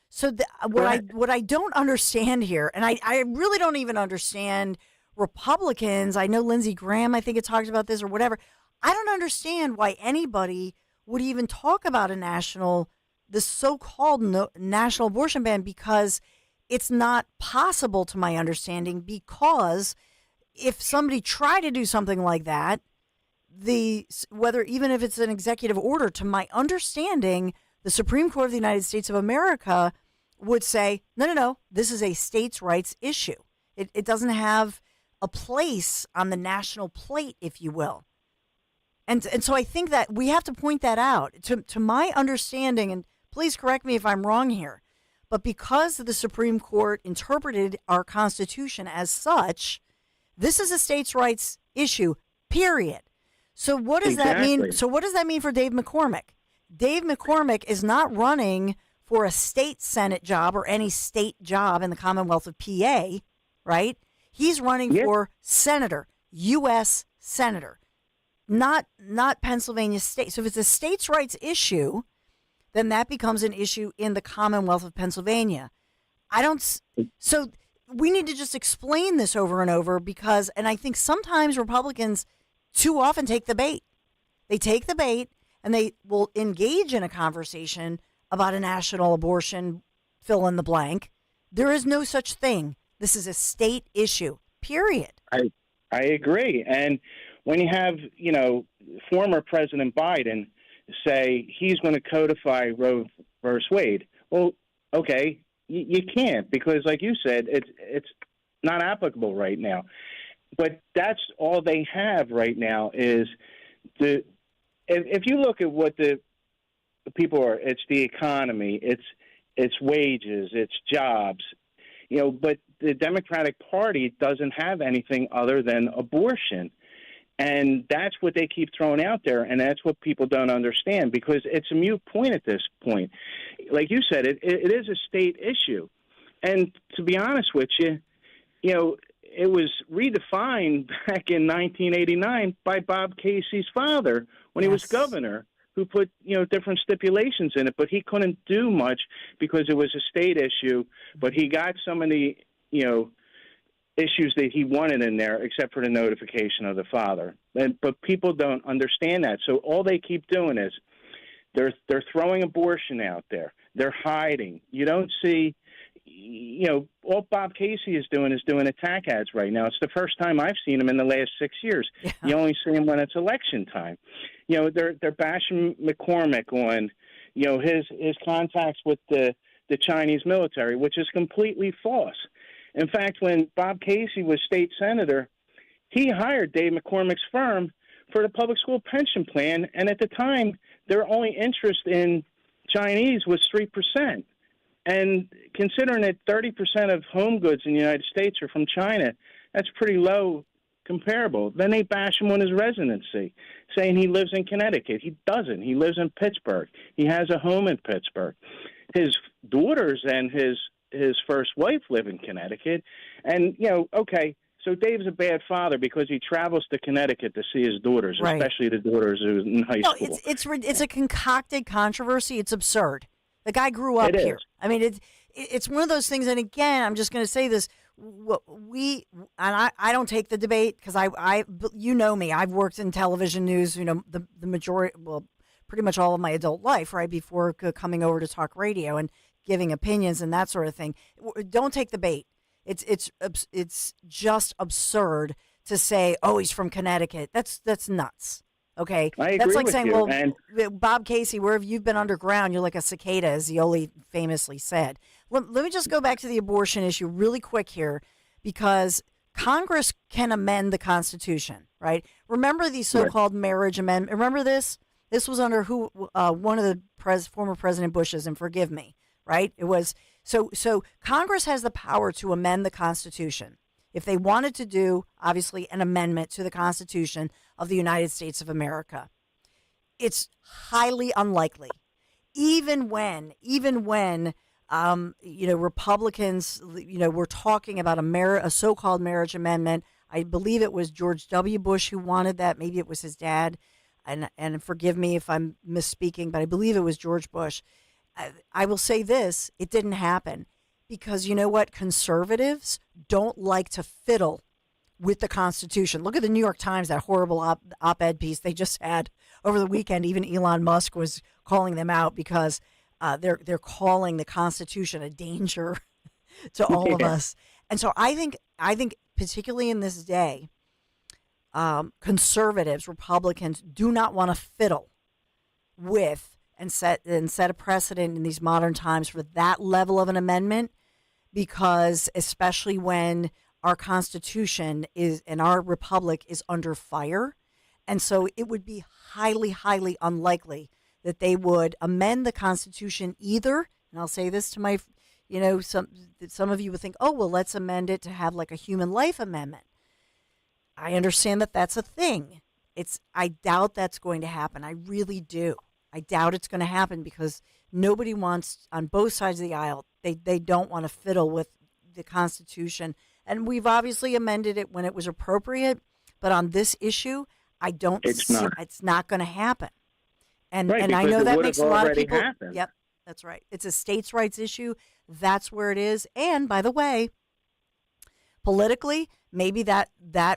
So what I don't understand here, and I really don't even understand Republicans. I know Lindsey Graham, I think it talked about this or whatever. I don't understand why anybody would even talk about the so-called national abortion ban, because it's not possible to my understanding, because if somebody tried to do something like that, even if it's an executive order, to my understanding, the Supreme Court of the United States of America would say, no, this is a states' rights issue. It doesn't have a place on the national plate, if you will. And so I think that we have to point that out. To my understanding, and please correct me if I'm wrong here, but because the Supreme Court interpreted our Constitution as such, this is a states' rights issue, period. So what does that mean? So what does that mean for Dave McCormick? Dave McCormick is not running for a state Senate job or any state job in the Commonwealth of PA, right? He's running for senator, U.S. senator, not Pennsylvania state. So if it's a states' rights issue, then that becomes an issue in the Commonwealth of Pennsylvania. So we need to just explain this over and over, because, and I think sometimes Republicans too often take the bait. They take the bait and they will engage in a conversation about a national abortion, fill in the blank. There is no such thing. This is a state issue, period. I agree. And when you have, former President Biden say he's going to codify Roe versus Wade, well, okay, you can't, because like you said, it's not applicable right now. But that's all they have right now is if you look at what the people are, it's the economy, it's wages, it's jobs, but the Democratic Party doesn't have anything other than abortion. And that's what they keep throwing out there, and that's what people don't understand, because it's a moot point at this point. Like you said, it is a state issue. And to be honest with you, it was redefined back in 1989 by Bob Casey's father when he was governor, who put, different stipulations in it, but he couldn't do much because it was a state issue, but he got some of the, issues that he wanted in there, except for the notification of the father. But people don't understand that. So all they keep doing is they're throwing abortion out there. They're hiding. You don't see, all Bob Casey is doing attack ads right now. It's the first time I've seen him in the last 6 years. Yeah. You only see him when it's election time. They're bashing McCormick on, his contacts with the Chinese military, which is completely false. In fact, when Bob Casey was state senator, he hired Dave McCormick's firm for the public school pension plan, and at the time, their only interest in Chinese was 3%. And considering that 30% of home goods in the United States are from China, that's pretty low comparable. Then they bash him on his residency, saying he lives in Connecticut. He doesn't. He lives in Pittsburgh. He has a home in Pittsburgh. His daughters and his first wife live in Connecticut. And, okay, so Dave's a bad father because he travels to Connecticut to see his daughters, right, especially the daughters who's in high school. It's a concocted controversy. It's absurd. The guy grew up here. I mean, it's one of those things. And again, I'm just going to say this. I don't take the debate because I me, I've worked in television news, the majority, pretty much all of my adult life, right, before coming over to talk radio and giving opinions and that sort of thing. Don't take the bait. It's just absurd to say, oh, he's from Connecticut. That's nuts. Okay, I agree that's like with saying, you. well, Bob Casey, wherever you've been underground, you're like a cicada, as Yoli famously said. Let me just go back to the abortion issue really quick here, because Congress can amend the Constitution, right? Remember the so-called marriage amendment? Remember this? This was under one of the former President Bush's, and forgive me, right? It was so Congress has the power to amend the Constitution if they wanted to do, obviously, an amendment to the Constitution of the United States of America. It's highly unlikely, even when Republicans, were talking about a so-called marriage amendment. I believe it was George W. Bush who wanted that. Maybe it was his dad. And forgive me if I'm misspeaking, but I believe it was George Bush. I will say this, it didn't happen because you know what? Conservatives don't like to fiddle with the Constitution. Look at the New York Times, that horrible op-ed piece they just had over the weekend. Even Elon Musk was calling them out because they're calling the Constitution a danger to all of us. And so I think particularly in this day, conservatives, Republicans do not want to fiddle with and set a precedent in these modern times for that level of an amendment, because especially when our Constitution is and our republic is under fire. And so it would be highly, highly unlikely that they would amend the Constitution either. And I'll say this to my, some of you would think, oh, well, let's amend it to have like a human life amendment. I understand that that's a thing. I doubt that's going to happen. I really do. I doubt it's going to happen because nobody wants, on both sides of the aisle, they don't want to fiddle with the Constitution. And we've obviously amended it when it was appropriate, but on this issue, I don't see it's not going to happen. And right, and I know that makes a lot of people. Happened. Yep, that's right. It's a states' rights issue. That's where it is. And by the way, politically, maybe that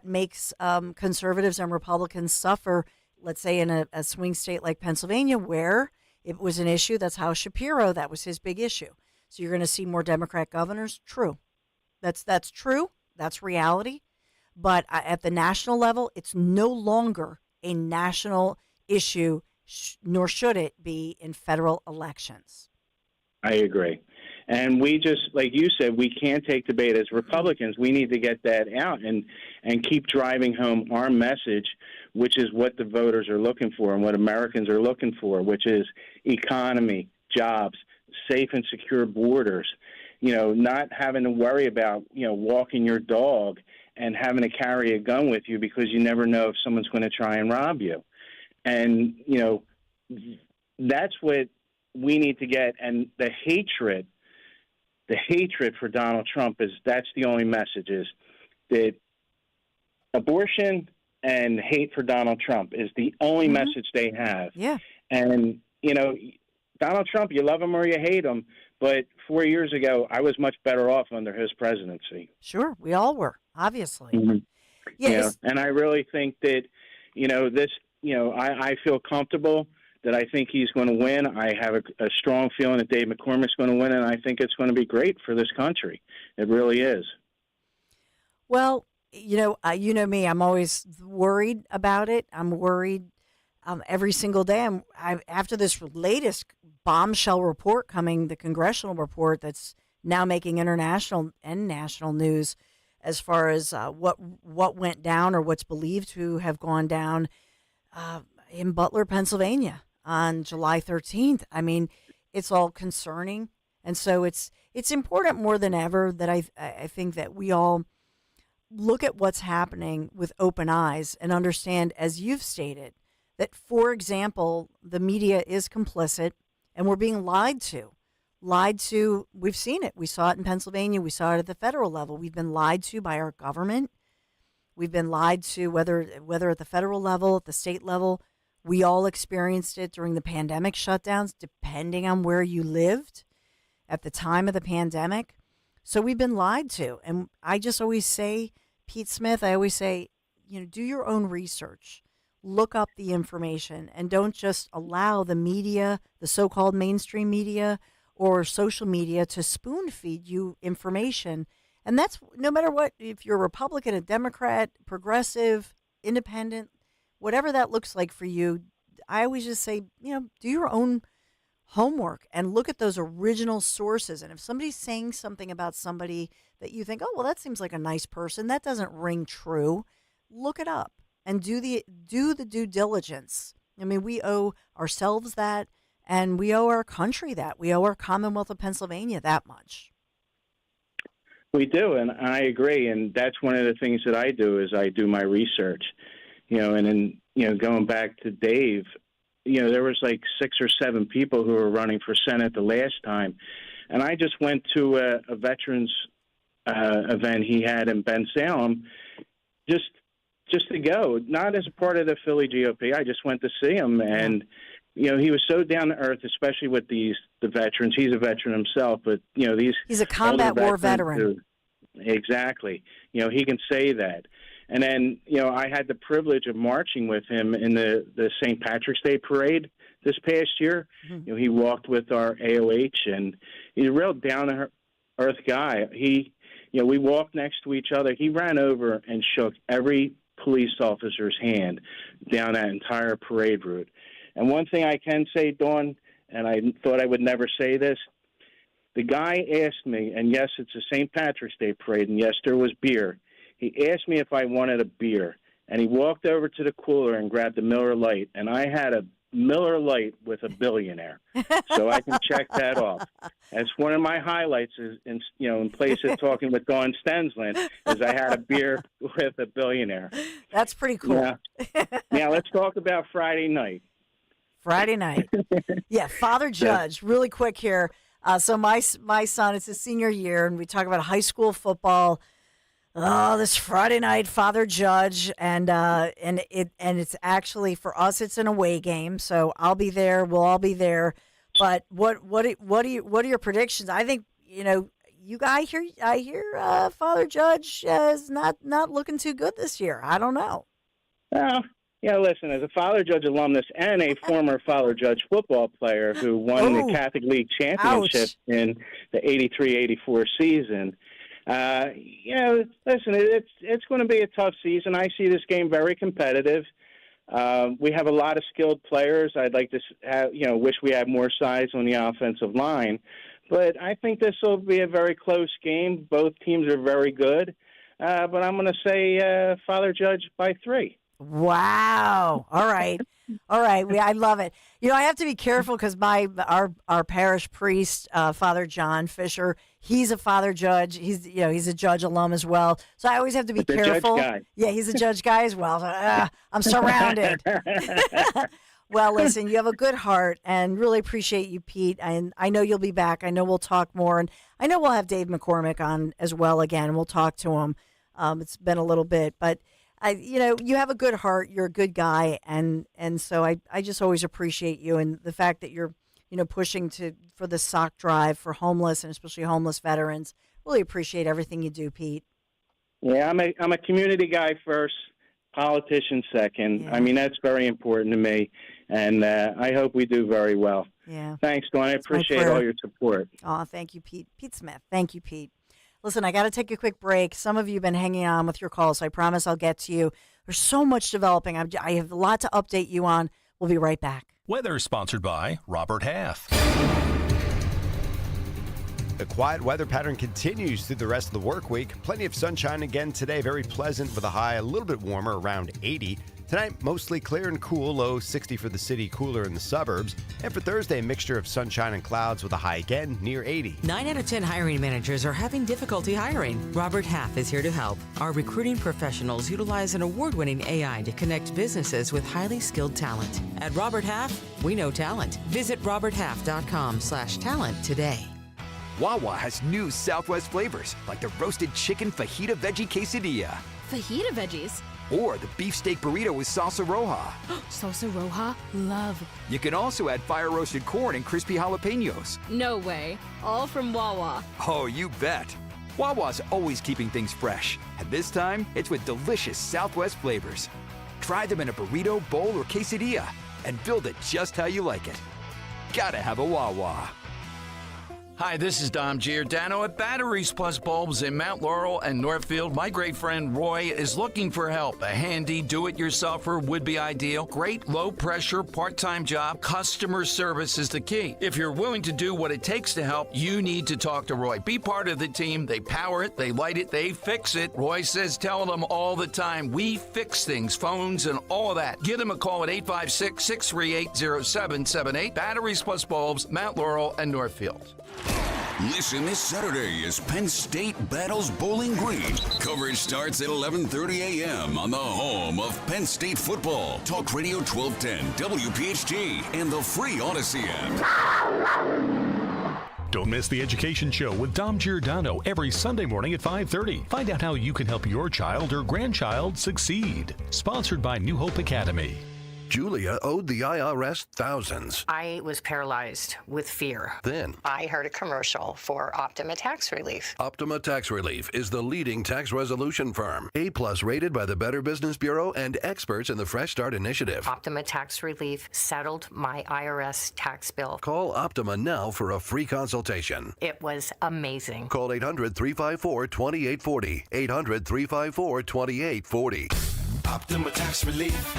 makes conservatives and Republicans suffer. Let's say in a swing state like Pennsylvania, where it was an issue. That's House Shapiro. That was his big issue. So you're going to see more Democrat governors. True. That's true. That's reality. But at the national level, it's no longer a national issue, nor should it be in federal elections. I agree. And we just, like you said, we can't take debate as Republicans. We need to get that out and keep driving home our message, which is what the voters are looking for and what Americans are looking for, which is economy, jobs, safe and secure borders, not having to worry about, walking your dog and having to carry a gun with you because you never know if someone's going to try and rob you. And, that's what we need to get. And the hatred for Donald Trump that's the only message, is that abortion and hate for Donald Trump is the only message they have. Yeah. And, Donald Trump, you love him or you hate him, but 4 years ago, I was much better off under his presidency. Sure, we all were, obviously. Mm-hmm. Yes. And I really think that, I feel comfortable that I think he's going to win. I have a strong feeling that Dave McCormick's going to win, and I think it's going to be great for this country. It really is. Well, you know me, I'm always worried about it. I'm worried every single day. After this latest bombshell report coming, the congressional report that's now making international and national news as far as what went down or what's believed to have gone down in Butler, Pennsylvania on July 13th. I mean, it's all concerning. And so it's important more than ever that I think that we all look at what's happening with open eyes and understand, as you've stated, that, for example, the media is complicit and we're being lied to. We've seen it. We saw it in Pennsylvania. We saw it at the federal level. We've been lied to by our government. We've been lied to whether at the federal level, at the state level. We all experienced it during the pandemic shutdowns, depending on where you lived at the time of the pandemic. So we've been lied to. And I just always say, Pete Smith, do your own research. Look up the information and don't just allow the media, the so-called mainstream media or social media, to spoon feed you information. And that's no matter what, if you're a Republican, a Democrat, progressive, independent, whatever that looks like for you. I always just say, do your own homework and look at those original sources. And if somebody's saying something about somebody that you think, oh, well, that seems like a nice person, that doesn't ring true, look it up and do the due diligence. I mean, we owe ourselves that, and we owe our country that. We owe our Commonwealth of Pennsylvania that much. We do, and I agree. And that's one of the things that I do is I do my research. And then, going back to Dave, there was like 6 or 7 people who were running for Senate the last time. And I just went to a veterans event he had in Bensalem just to go, not as a part of the Philly GOP. I just went to see him, and he was so down to earth, especially with the veterans. He's a veteran himself, but he's a combat war veteran. Exactly. He can say that. And then I had the privilege of marching with him in the St. Patrick's Day parade this past year. Mm-hmm. He walked with our AOH, and he's a real down to earth guy. We walked next to each other. He ran over and shook every police officer's hand down that entire parade route. And one thing I can say, Dawn, and I thought I would never say this, the guy asked me, and yes, it's a St. Patrick's Day parade, and yes, there was beer. He asked me if I wanted a beer, and he walked over to the cooler and grabbed a Miller Lite, and I had a Miller Lite with a billionaire, so I can check that off. That's one of my highlights is in place of talking with Dawn Stensland is I had a beer with a billionaire. That's pretty cool. Yeah. Now let's talk about Friday night. Friday night. Yeah, Father Judge, really quick here. So my son, it's his senior year, and we talk about high school football. Oh, this Friday night, Father Judge, and it's actually for us, it's an away game, so I'll be there. We'll all be there. But what are your predictions? I think I hear Father Judge is not looking too good this year. I don't know. Well, listen, as a Father Judge alumnus and a former Father Judge football player who won the Catholic League championship in the 83-84 season. Listen, it's going to be a tough season. I see this game very competitive. We have a lot of skilled players. I'd like to wish we had more size on the offensive line. But I think this will be a very close game. Both teams are very good. But I'm going to say Father Judge by 3. Wow. All right. I love it. I have to be careful because our parish priest, Father John Fisher, he's a Father Judge. He's a judge alum as well. So I always have to be careful. Judge guy. Yeah, he's a judge guy as well. So, I'm surrounded. Well, listen, you have a good heart, and really appreciate you, Pete. And I know you'll be back. I know we'll talk more, and I know we'll have Dave McCormick on as well again, and we'll talk to him. It's been a little bit, but you have a good heart. You're a good guy, and so I just always appreciate you and the fact that you're pushing for the sock drive for homeless and especially homeless veterans. Really appreciate everything you do, Pete. Yeah, I'm a community guy first, politician second. Yeah. I mean, that's very important to me, and I hope we do very well. Yeah. Thanks, Dawn. I appreciate all your support. Oh, thank you, Pete. Pete Smith. Thank you, Pete. Listen, I got to take a quick break. Some of you have been hanging on with your calls, so I promise I'll get to you. There's so much developing. I have a lot to update you on. We'll be right back. Weather sponsored by Robert Half. The quiet weather pattern continues through the rest of the work week. Plenty of sunshine again today. Very pleasant with a high a little bit warmer, around 80. Tonight, mostly clear and cool, low 60 for the city, cooler in the suburbs. And for Thursday, a mixture of sunshine and clouds with a high again near 80. 9 out of 10 hiring managers are having difficulty hiring. Robert Half is here to help. Our recruiting professionals utilize an award-winning AI to connect businesses with highly skilled talent. At Robert Half, we know talent. Visit roberthalf.com/talent today. Wawa has new Southwest flavors, like the roasted chicken fajita veggie quesadilla. Fajita veggies? Or the beefsteak burrito with salsa roja. Salsa roja? Love. You can also add fire-roasted corn and crispy jalapenos. No way. All from Wawa. Oh, you bet. Wawa's always keeping things fresh. And this time, it's with delicious Southwest flavors. Try them in a burrito, bowl, or quesadilla, and build it just how you like it. Gotta have a Wawa. Hi, this is Dom Giordano at Batteries Plus Bulbs in Mount Laurel and Northfield. My great friend Roy is looking for help. A handy do-it-yourselfer would be ideal. Great low-pressure part-time job. Customer service is the key. If you're willing to do what it takes to help, you need to talk to Roy. Be part of the team. They power it, they light it, they fix it. Roy says tell them all the time, we fix things, phones and all of that. Give them a call at 856-638-0778. Batteries Plus Bulbs, Mount Laurel and Northfield. Listen this Saturday as Penn State battles Bowling Green. Coverage starts at 11:30 a.m. on the home of Penn State football. Talk Radio 1210, WPHT, and the free Odyssey app. Don't miss the Education Show with Dom Giordano every Sunday morning at 5:30. Find out how you can help your child or grandchild succeed. Sponsored by New Hope Academy. Julia owed the IRS thousands. I was paralyzed with fear. Then, I heard a commercial for Optima Tax Relief. Optima Tax Relief is the leading tax resolution firm. A-plus rated by the Better Business Bureau and experts in the Fresh Start Initiative. Optima Tax Relief settled my IRS tax bill. Call Optima now for a free consultation. It was amazing. Call 800-354-2840. 800-354-2840. Optima Tax Relief.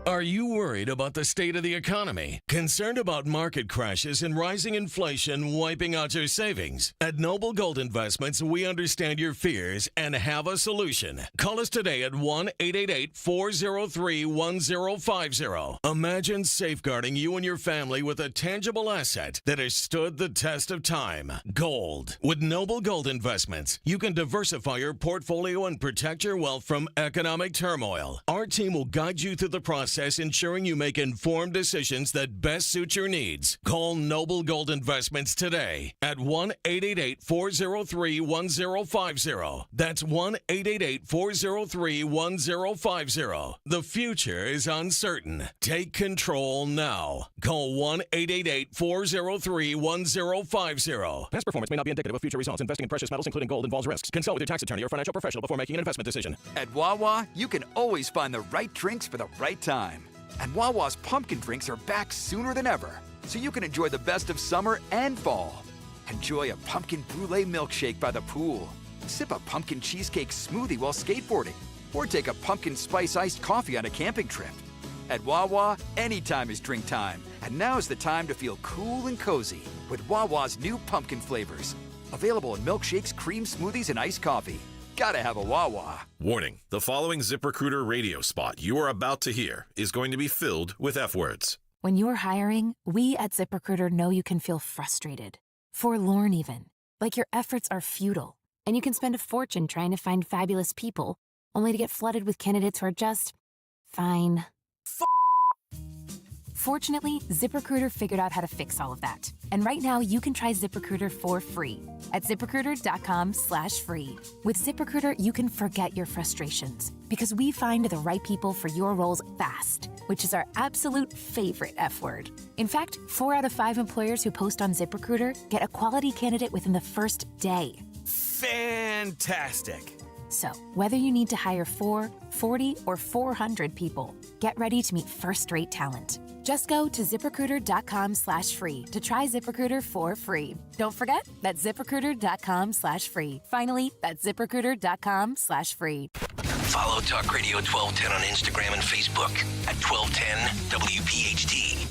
Are you worried about the state of the economy? Concerned about market crashes and rising inflation wiping out your savings? At Noble Gold Investments, we understand your fears and have a solution. Call us today at 1-888-403-1050. Imagine safeguarding you and your family with a tangible asset that has stood the test of time. Gold. With Noble Gold Investments, you can diversify your portfolio and protect your wealth from economic turmoil. Our team will guide you through the process, ensuring you make informed decisions that best suit your needs. Call Noble Gold Investments today at 1-888-403-1050. That's 1-888-403-1050. The future is uncertain. Take control now. Call 1-888-403-1050. Past performance may not be indicative of future results. Investing in precious metals, including gold, involves risks. Consult with your tax attorney or financial professional before making an investment decision. At Wawa, you can always find the right drinks for the right time. And Wawa's pumpkin drinks are back sooner than ever, so you can enjoy the best of summer and fall. Enjoy a pumpkin brulee milkshake by the pool. Sip a pumpkin cheesecake smoothie while skateboarding. Or take a pumpkin spice iced coffee on a camping trip. At Wawa, anytime is drink time. And now's the time to feel cool and cozy with Wawa's new pumpkin flavors. Available in milkshakes, cream smoothies, and iced coffee. Gotta have a Wawa. Warning, the following ZipRecruiter radio spot you are about to hear is going to be filled with F words. When you're hiring, we at ZipRecruiter know you can feel frustrated, forlorn even, like your efforts are futile, and you can spend a fortune trying to find fabulous people, only to get flooded with candidates who are just fine. Fortunately, ZipRecruiter figured out how to fix all of that. And right now, you can try ZipRecruiter for free at ZipRecruiter.com/free. With ZipRecruiter, you can forget your frustrations because we find the right people for your roles fast, which is our absolute favorite F word. In fact, 4 out of 5 employers who post on ZipRecruiter get a quality candidate within the first day. Fantastic. So, whether you need to hire 4, 40, or 400 people, get ready to meet first-rate talent. Just go to ZipRecruiter.com/free to try ZipRecruiter for free. Don't forget, that's ZipRecruiter.com/free. Finally, that's ZipRecruiter.com/free. Follow Talk Radio 1210 on Instagram and Facebook at 1210 WPHT.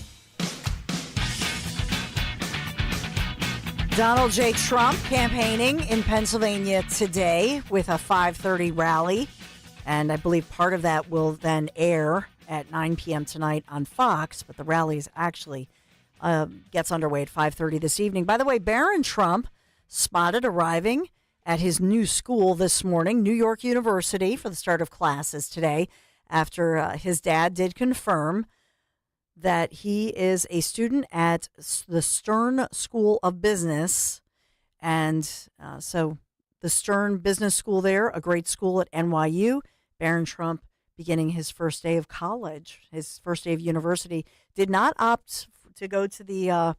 Donald J. Trump campaigning in Pennsylvania today with a 5:30 rally. And I believe part of that will then air at 9 p.m. tonight on Fox. But the rally is actually gets underway at 5:30 this evening. By the way, Barron Trump spotted arriving at his new school this morning, New York University, for the start of classes today, after his dad did confirm that he is a student at the Stern School of Business. And so the Stern Business School there, a great school at NYU. Barron Trump beginning his first day of college, his first day of university, did not opt to go to the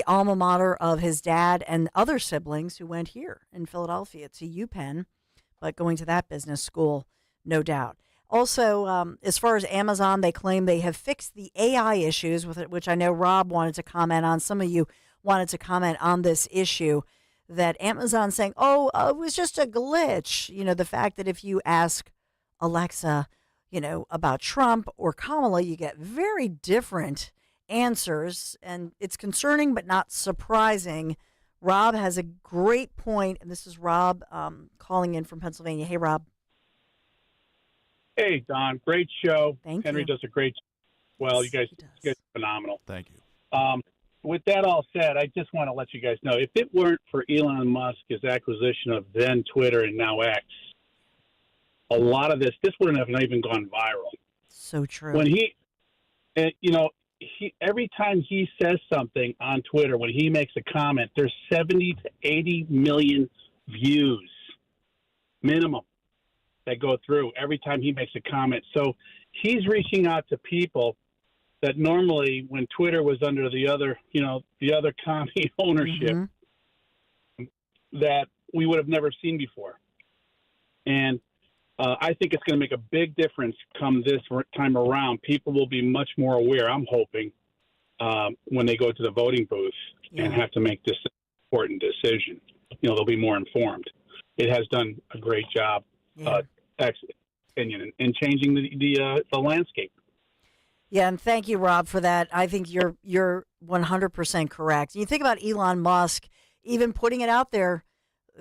alma mater of his dad and other siblings who went here in Philadelphia to UPenn, but going to that business school, no doubt. Also, as far as Amazon, they claim they have fixed the AI issues with it, which I know Rob wanted to comment on. Some of you wanted to comment on this issue that Amazon saying, it was just a glitch. You know, the fact that if you ask Alexa, about Trump or Kamala, you get very different answers, and it's concerning but not surprising. Rob has a great point, and this is Rob calling in from Pennsylvania. Hey, Rob. Hey, Don. Great show. Thank Henry you. does a great Well, you guys are phenomenal. Thank you. With that all said, I just want to let you guys know, if it weren't for Elon Musk, his acquisition of then Twitter and now X, a lot of this wouldn't have even gone viral. So true. When he every time he says something on Twitter, when he makes a comment, there's 70 to 80 million views minimum that go through every time he makes a comment. So he's reaching out to people that normally, when Twitter was under the other commie ownership, that we would have never seen before. And I think it's going to make a big difference come this time around. People will be much more aware, I'm hoping, when they go to the voting booth and have to make this important decision. They'll be more informed. It has done a great job, opinion, in changing the landscape. Yeah, and thank you, Rob, for that. I think you're 100% correct. You think about Elon Musk even putting it out there,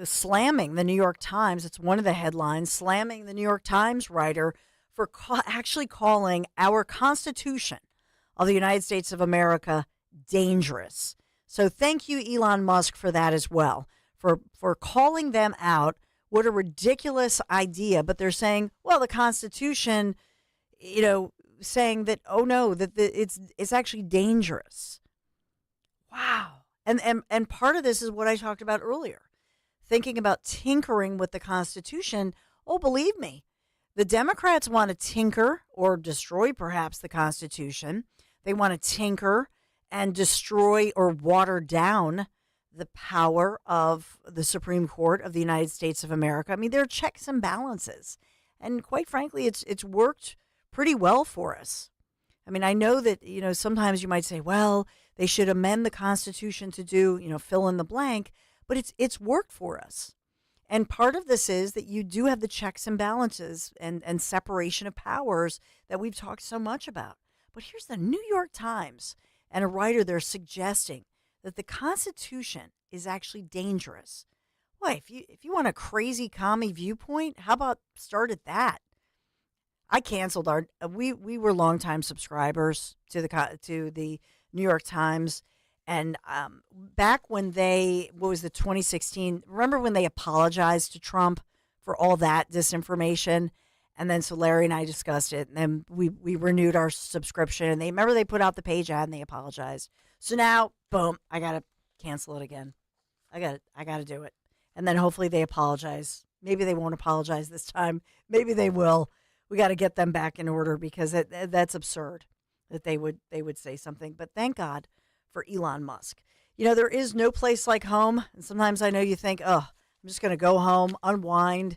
slamming the New York Times. It's one of the headlines, slamming the New York Times writer for actually calling our Constitution of the United States of America dangerous. So thank you, Elon Musk, for that as well, for calling them out. What a ridiculous idea. But they're saying, well, the Constitution, saying that, oh no, that it's actually dangerous. Wow. And part of this is what I talked about earlier. Thinking about tinkering with the Constitution. Oh, believe me, the Democrats want to tinker or destroy perhaps the Constitution. They want to tinker and destroy or water down the power of the Supreme Court of the United States of America. I mean, there are checks and balances. And quite frankly, it's worked pretty well for us. I mean, I know that, sometimes you might say, well, they should amend the Constitution to do, fill in the blank. But it's worked for us. And part of this is that you do have the checks and balances and separation of powers that we've talked so much about. But here's the New York Times and a writer there suggesting that the Constitution is actually dangerous. Boy, if you want a crazy commie viewpoint, how about start at that? I canceled we were longtime subscribers to the New York Times. And back when the 2016, remember when they apologized to Trump for all that disinformation? And then so Larry and I discussed it, and then we renewed our subscription. And they put out the page ad and they apologized. So now, boom, I got to cancel it again. I got to do it. And then hopefully they apologize. Maybe they won't apologize this time. Maybe they will. We got to get them back in order because that's absurd that they would say something. But thank God for Elon Musk. There is no place like home. And sometimes I know you think, oh, I'm just going to go home, unwind,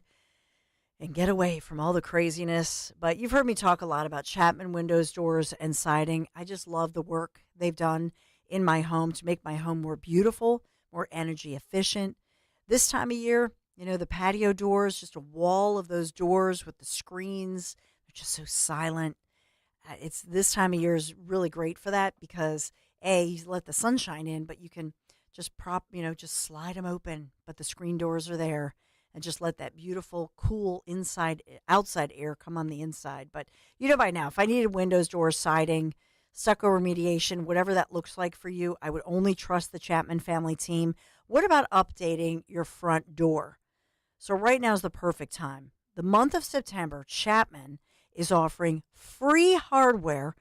and get away from all the craziness. But you've heard me talk a lot about Chapman Windows, Doors, and Siding. I just love the work they've done in my home to make my home more beautiful, more energy efficient. This time of year, the patio doors, just a wall of those doors with the screens. They're just so silent. It's this time of year is really great for that because you let the sunshine in, but you can just just slide them open, but the screen doors are there, and just let that beautiful, cool outside air come on the inside. But by now, if I needed windows, doors, siding, stucco remediation, whatever that looks like for you, I would only trust the Chapman family team. What about updating your front door? So right now is the perfect time. The month of September, Chapman is offering free hardware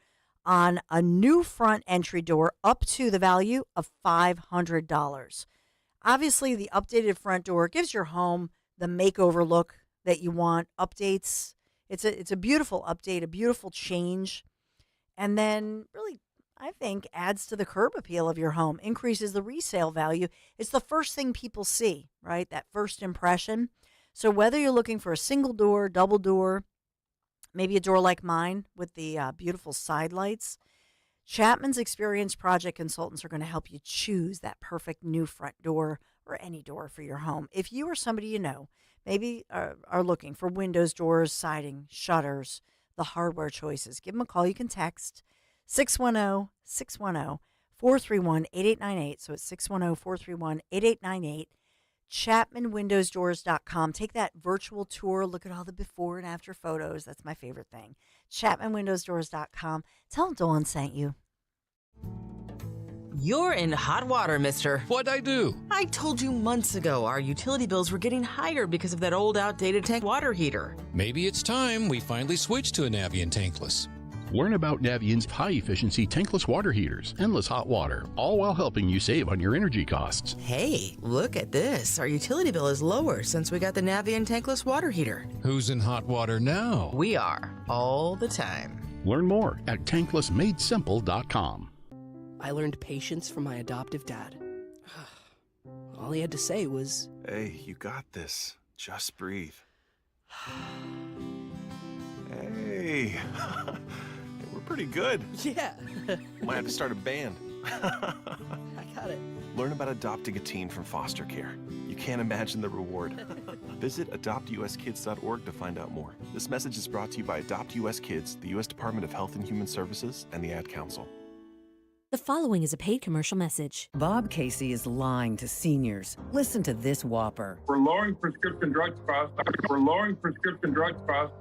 on a new front entry door up to the value of $500. Obviously, the updated front door gives your home the makeover look that you want. Updates. It's a beautiful update, a beautiful change. And then really, I think, adds to the curb appeal of your home, increases the resale value. It's the first thing people see, right? That first impression. So whether you're looking for a single door, double door, maybe a door like mine with the beautiful side lights, Chapman's experienced project consultants are going to help you choose that perfect new front door or any door for your home. If you or somebody maybe are looking for windows, doors, siding, shutters, the hardware choices, give them a call. You can text 610-610-431-8898. So it's 610-431-8898. ChapmanWindowsDoors.com. Take that virtual tour. Look at all the before and after photos. That's my favorite thing. ChapmanWindowsDoors.com. Tell them Dawn sent you. You're in hot water, mister. What'd I do? I told you months ago our utility bills were getting higher because of that old outdated tank water heater. Maybe it's time we finally switch to a Navien tankless. Learn about Navient's high-efficiency tankless water heaters, endless hot water, all while helping you save on your energy costs. Hey, look at this. Our utility bill is lower since we got the Navient tankless water heater. Who's in hot water now? We are, all the time. Learn more at tanklessmadesimple.com. I learned patience from my adoptive dad. All he had to say was, "Hey, you got this. Just breathe." Hey, we're pretty good. Yeah. Might have to start a band. I got it. Learn about adopting a teen from foster care. You can't imagine the reward. Visit adoptuskids.org to find out more. This message is brought to you by Adopt US Kids, the U.S. Department of Health and Human Services, and the Ad Council. The following is a paid commercial message. Bob Casey is lying to seniors. Listen to this whopper. We're lowering prescription drug costs.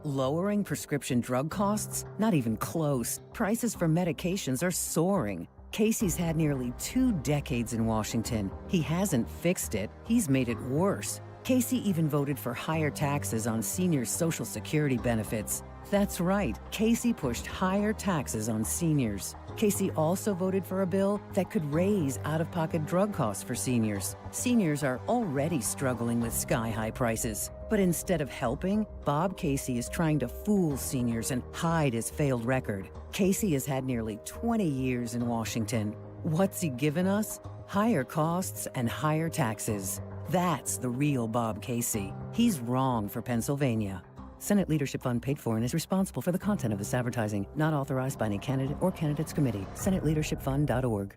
Lowering prescription drug costs? Not even close. Prices for medications are soaring. Casey's had nearly 2 decades in Washington. He hasn't fixed it. He's made it worse. Casey even voted for higher taxes on seniors' Social Security benefits. That's right. Casey pushed higher taxes on seniors. Casey also voted for a bill that could raise out-of-pocket drug costs for seniors. Seniors are already struggling with sky-high prices. But instead of helping, Bob Casey is trying to fool seniors and hide his failed record. Casey has had nearly 20 years in Washington. What's he given us? Higher costs and higher taxes. That's the real Bob Casey. He's wrong for Pennsylvania. Senate Leadership Fund paid for and is responsible for the content of this advertising. Not authorized by any candidate or candidates committee. SenateLeadershipFund.org.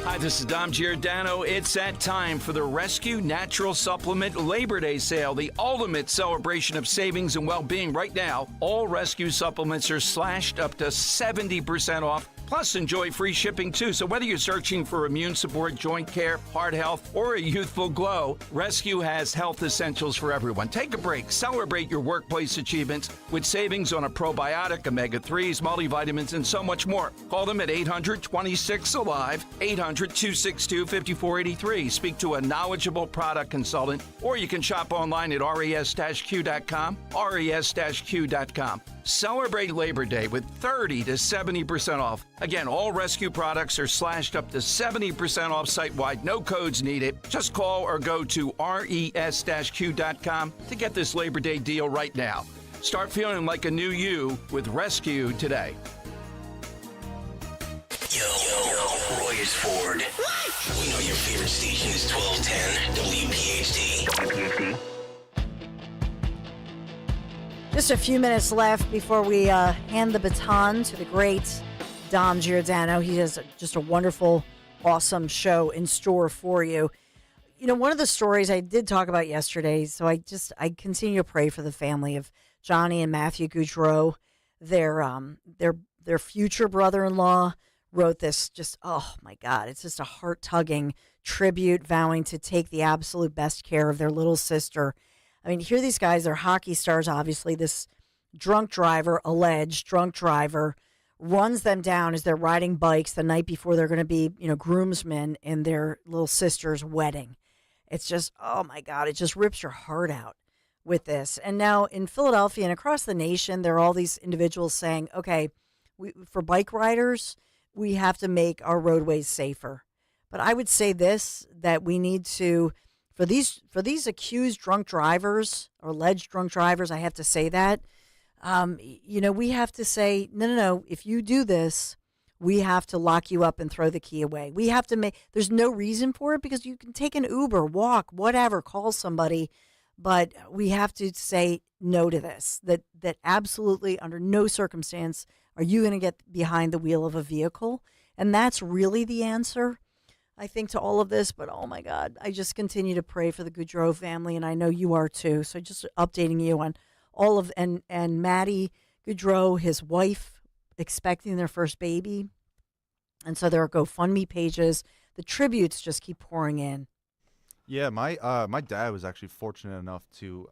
Hi, this is Dom Giordano. It's that time for the Rescue Natural Supplement Labor Day sale, the ultimate celebration of savings and well-being. Right now, all Rescue supplements are slashed up to 70% off. Plus, enjoy free shipping, too. So whether you're searching for immune support, joint care, heart health, or a youthful glow, Rescue has health essentials for everyone. Take a break. Celebrate your workplace achievements with savings on a probiotic, omega-3s, multivitamins, and so much more. Call them at 800-26-ALIVE, 800-262-5483. Speak to a knowledgeable product consultant, or you can shop online at res-q.com, res-q.com. Celebrate Labor Day with 30 to 70% off. Again, all Rescue products are slashed up to 70% off site-wide. No codes needed. Just call or go to res-q.com to get this Labor Day deal right now. Start feeling like a new you with Rescue today. Yo, Roy is Ford. We know your favorite station is 1210 WPHT. Just a few minutes left before we hand the baton to the great Dom Giordano. He has just a wonderful, awesome show in store for you. You know, one of the stories I did talk about yesterday, so I continue to pray for the family of Johnny and Matthew Goudreau. Their future brother-in-law wrote this just, oh my God, it's just a heart-tugging tribute vowing to take the absolute best care of their little sister. I mean, here these guys, they're hockey stars, obviously. This alleged drunk driver, runs them down as they're riding bikes the night before they're going to be, groomsmen in their little sister's wedding. It's just, oh my God, it just rips your heart out with this. And now in Philadelphia and across the nation, there are all these individuals saying, okay, for bike riders, we have to make our roadways safer. But I would say this, that we need to... For these accused drunk drivers or alleged drunk drivers, I have to say that, we have to say, no. If you do this, we have to lock you up and throw the key away. We have to there's no reason for it because you can take an Uber, walk, whatever, call somebody. But we have to say no to this, that absolutely under no circumstance are you going to get behind the wheel of a vehicle. And that's really the answer, I think, to all of this. But oh my God, I just continue to pray for the Goudreau family, and I know you are too. So just updating you on all of, and Maddie Goudreau, his wife, expecting their first baby. And so there are GoFundMe pages. The tributes just keep pouring in. Yeah, my dad was actually fortunate enough to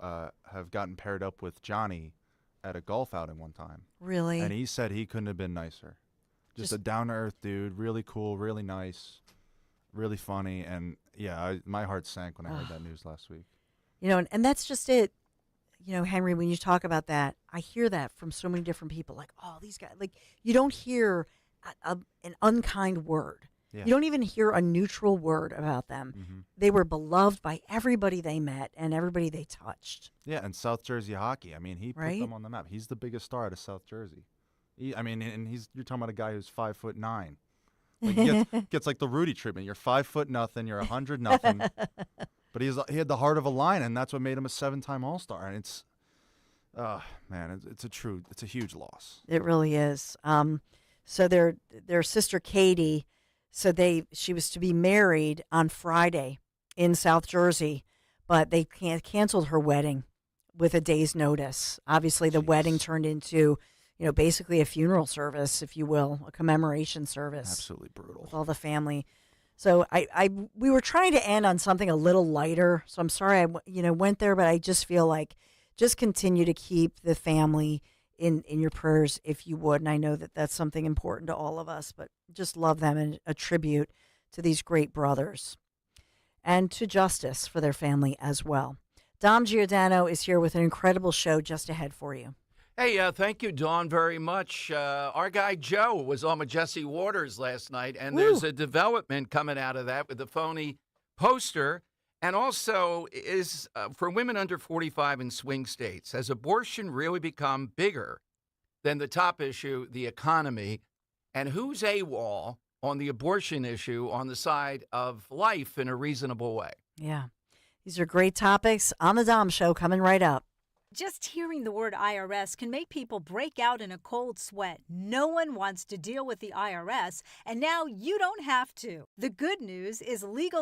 have gotten paired up with Johnny at a golf outing one time. Really? And he said he couldn't have been nicer. Just a down-to-earth dude, really cool, really nice. Really funny, and yeah, my heart sank when I heard that news last week. And that's just it. Henry, when you talk about that, I hear that from so many different people. Like, oh, these guys, like, you don't hear an unkind word. Yeah. You don't even hear a neutral word about them. Mm-hmm. They were beloved by everybody they met and everybody they touched. Yeah, and South Jersey hockey. I mean, he put Right? them on the map. He's the biggest star out of South Jersey. You're talking about a guy who's 5'9". Like he gets like the Rudy treatment. You're 5'0" nothing. You're 100 nothing. But he had the heart of a lion, and that's what made him a 7-time All-Star. And it's, it's a huge loss. It really is. So their sister Katie, she was to be married on Friday in South Jersey, but they canceled her wedding with a day's notice. Obviously, the wedding turned into, basically a funeral service, if you will, a commemoration service. Absolutely brutal. With all the family. So we were trying to end on something a little lighter. So I'm sorry I went there, but I just feel like just continue to keep the family in your prayers if you would. And I know that that's something important to all of us, but just love them and a tribute to these great brothers and to justice for their family as well. Dom Giordano is here with an incredible show just ahead for you. Hey, thank you, Dawn, very much. Our guy Joe was on with Jesse Waters last night, and there's a development coming out of that with the phony poster. And also, is for women under 45 in swing states, has abortion really become bigger than the top issue, the economy? And who's AWOL on the abortion issue on the side of life in a reasonable way? Yeah, these are great topics on the Dom Show coming right up. Just hearing the word IRS can make people break out in a cold sweat. No one wants to deal with the IRS, and now you don't have to. The good news is legal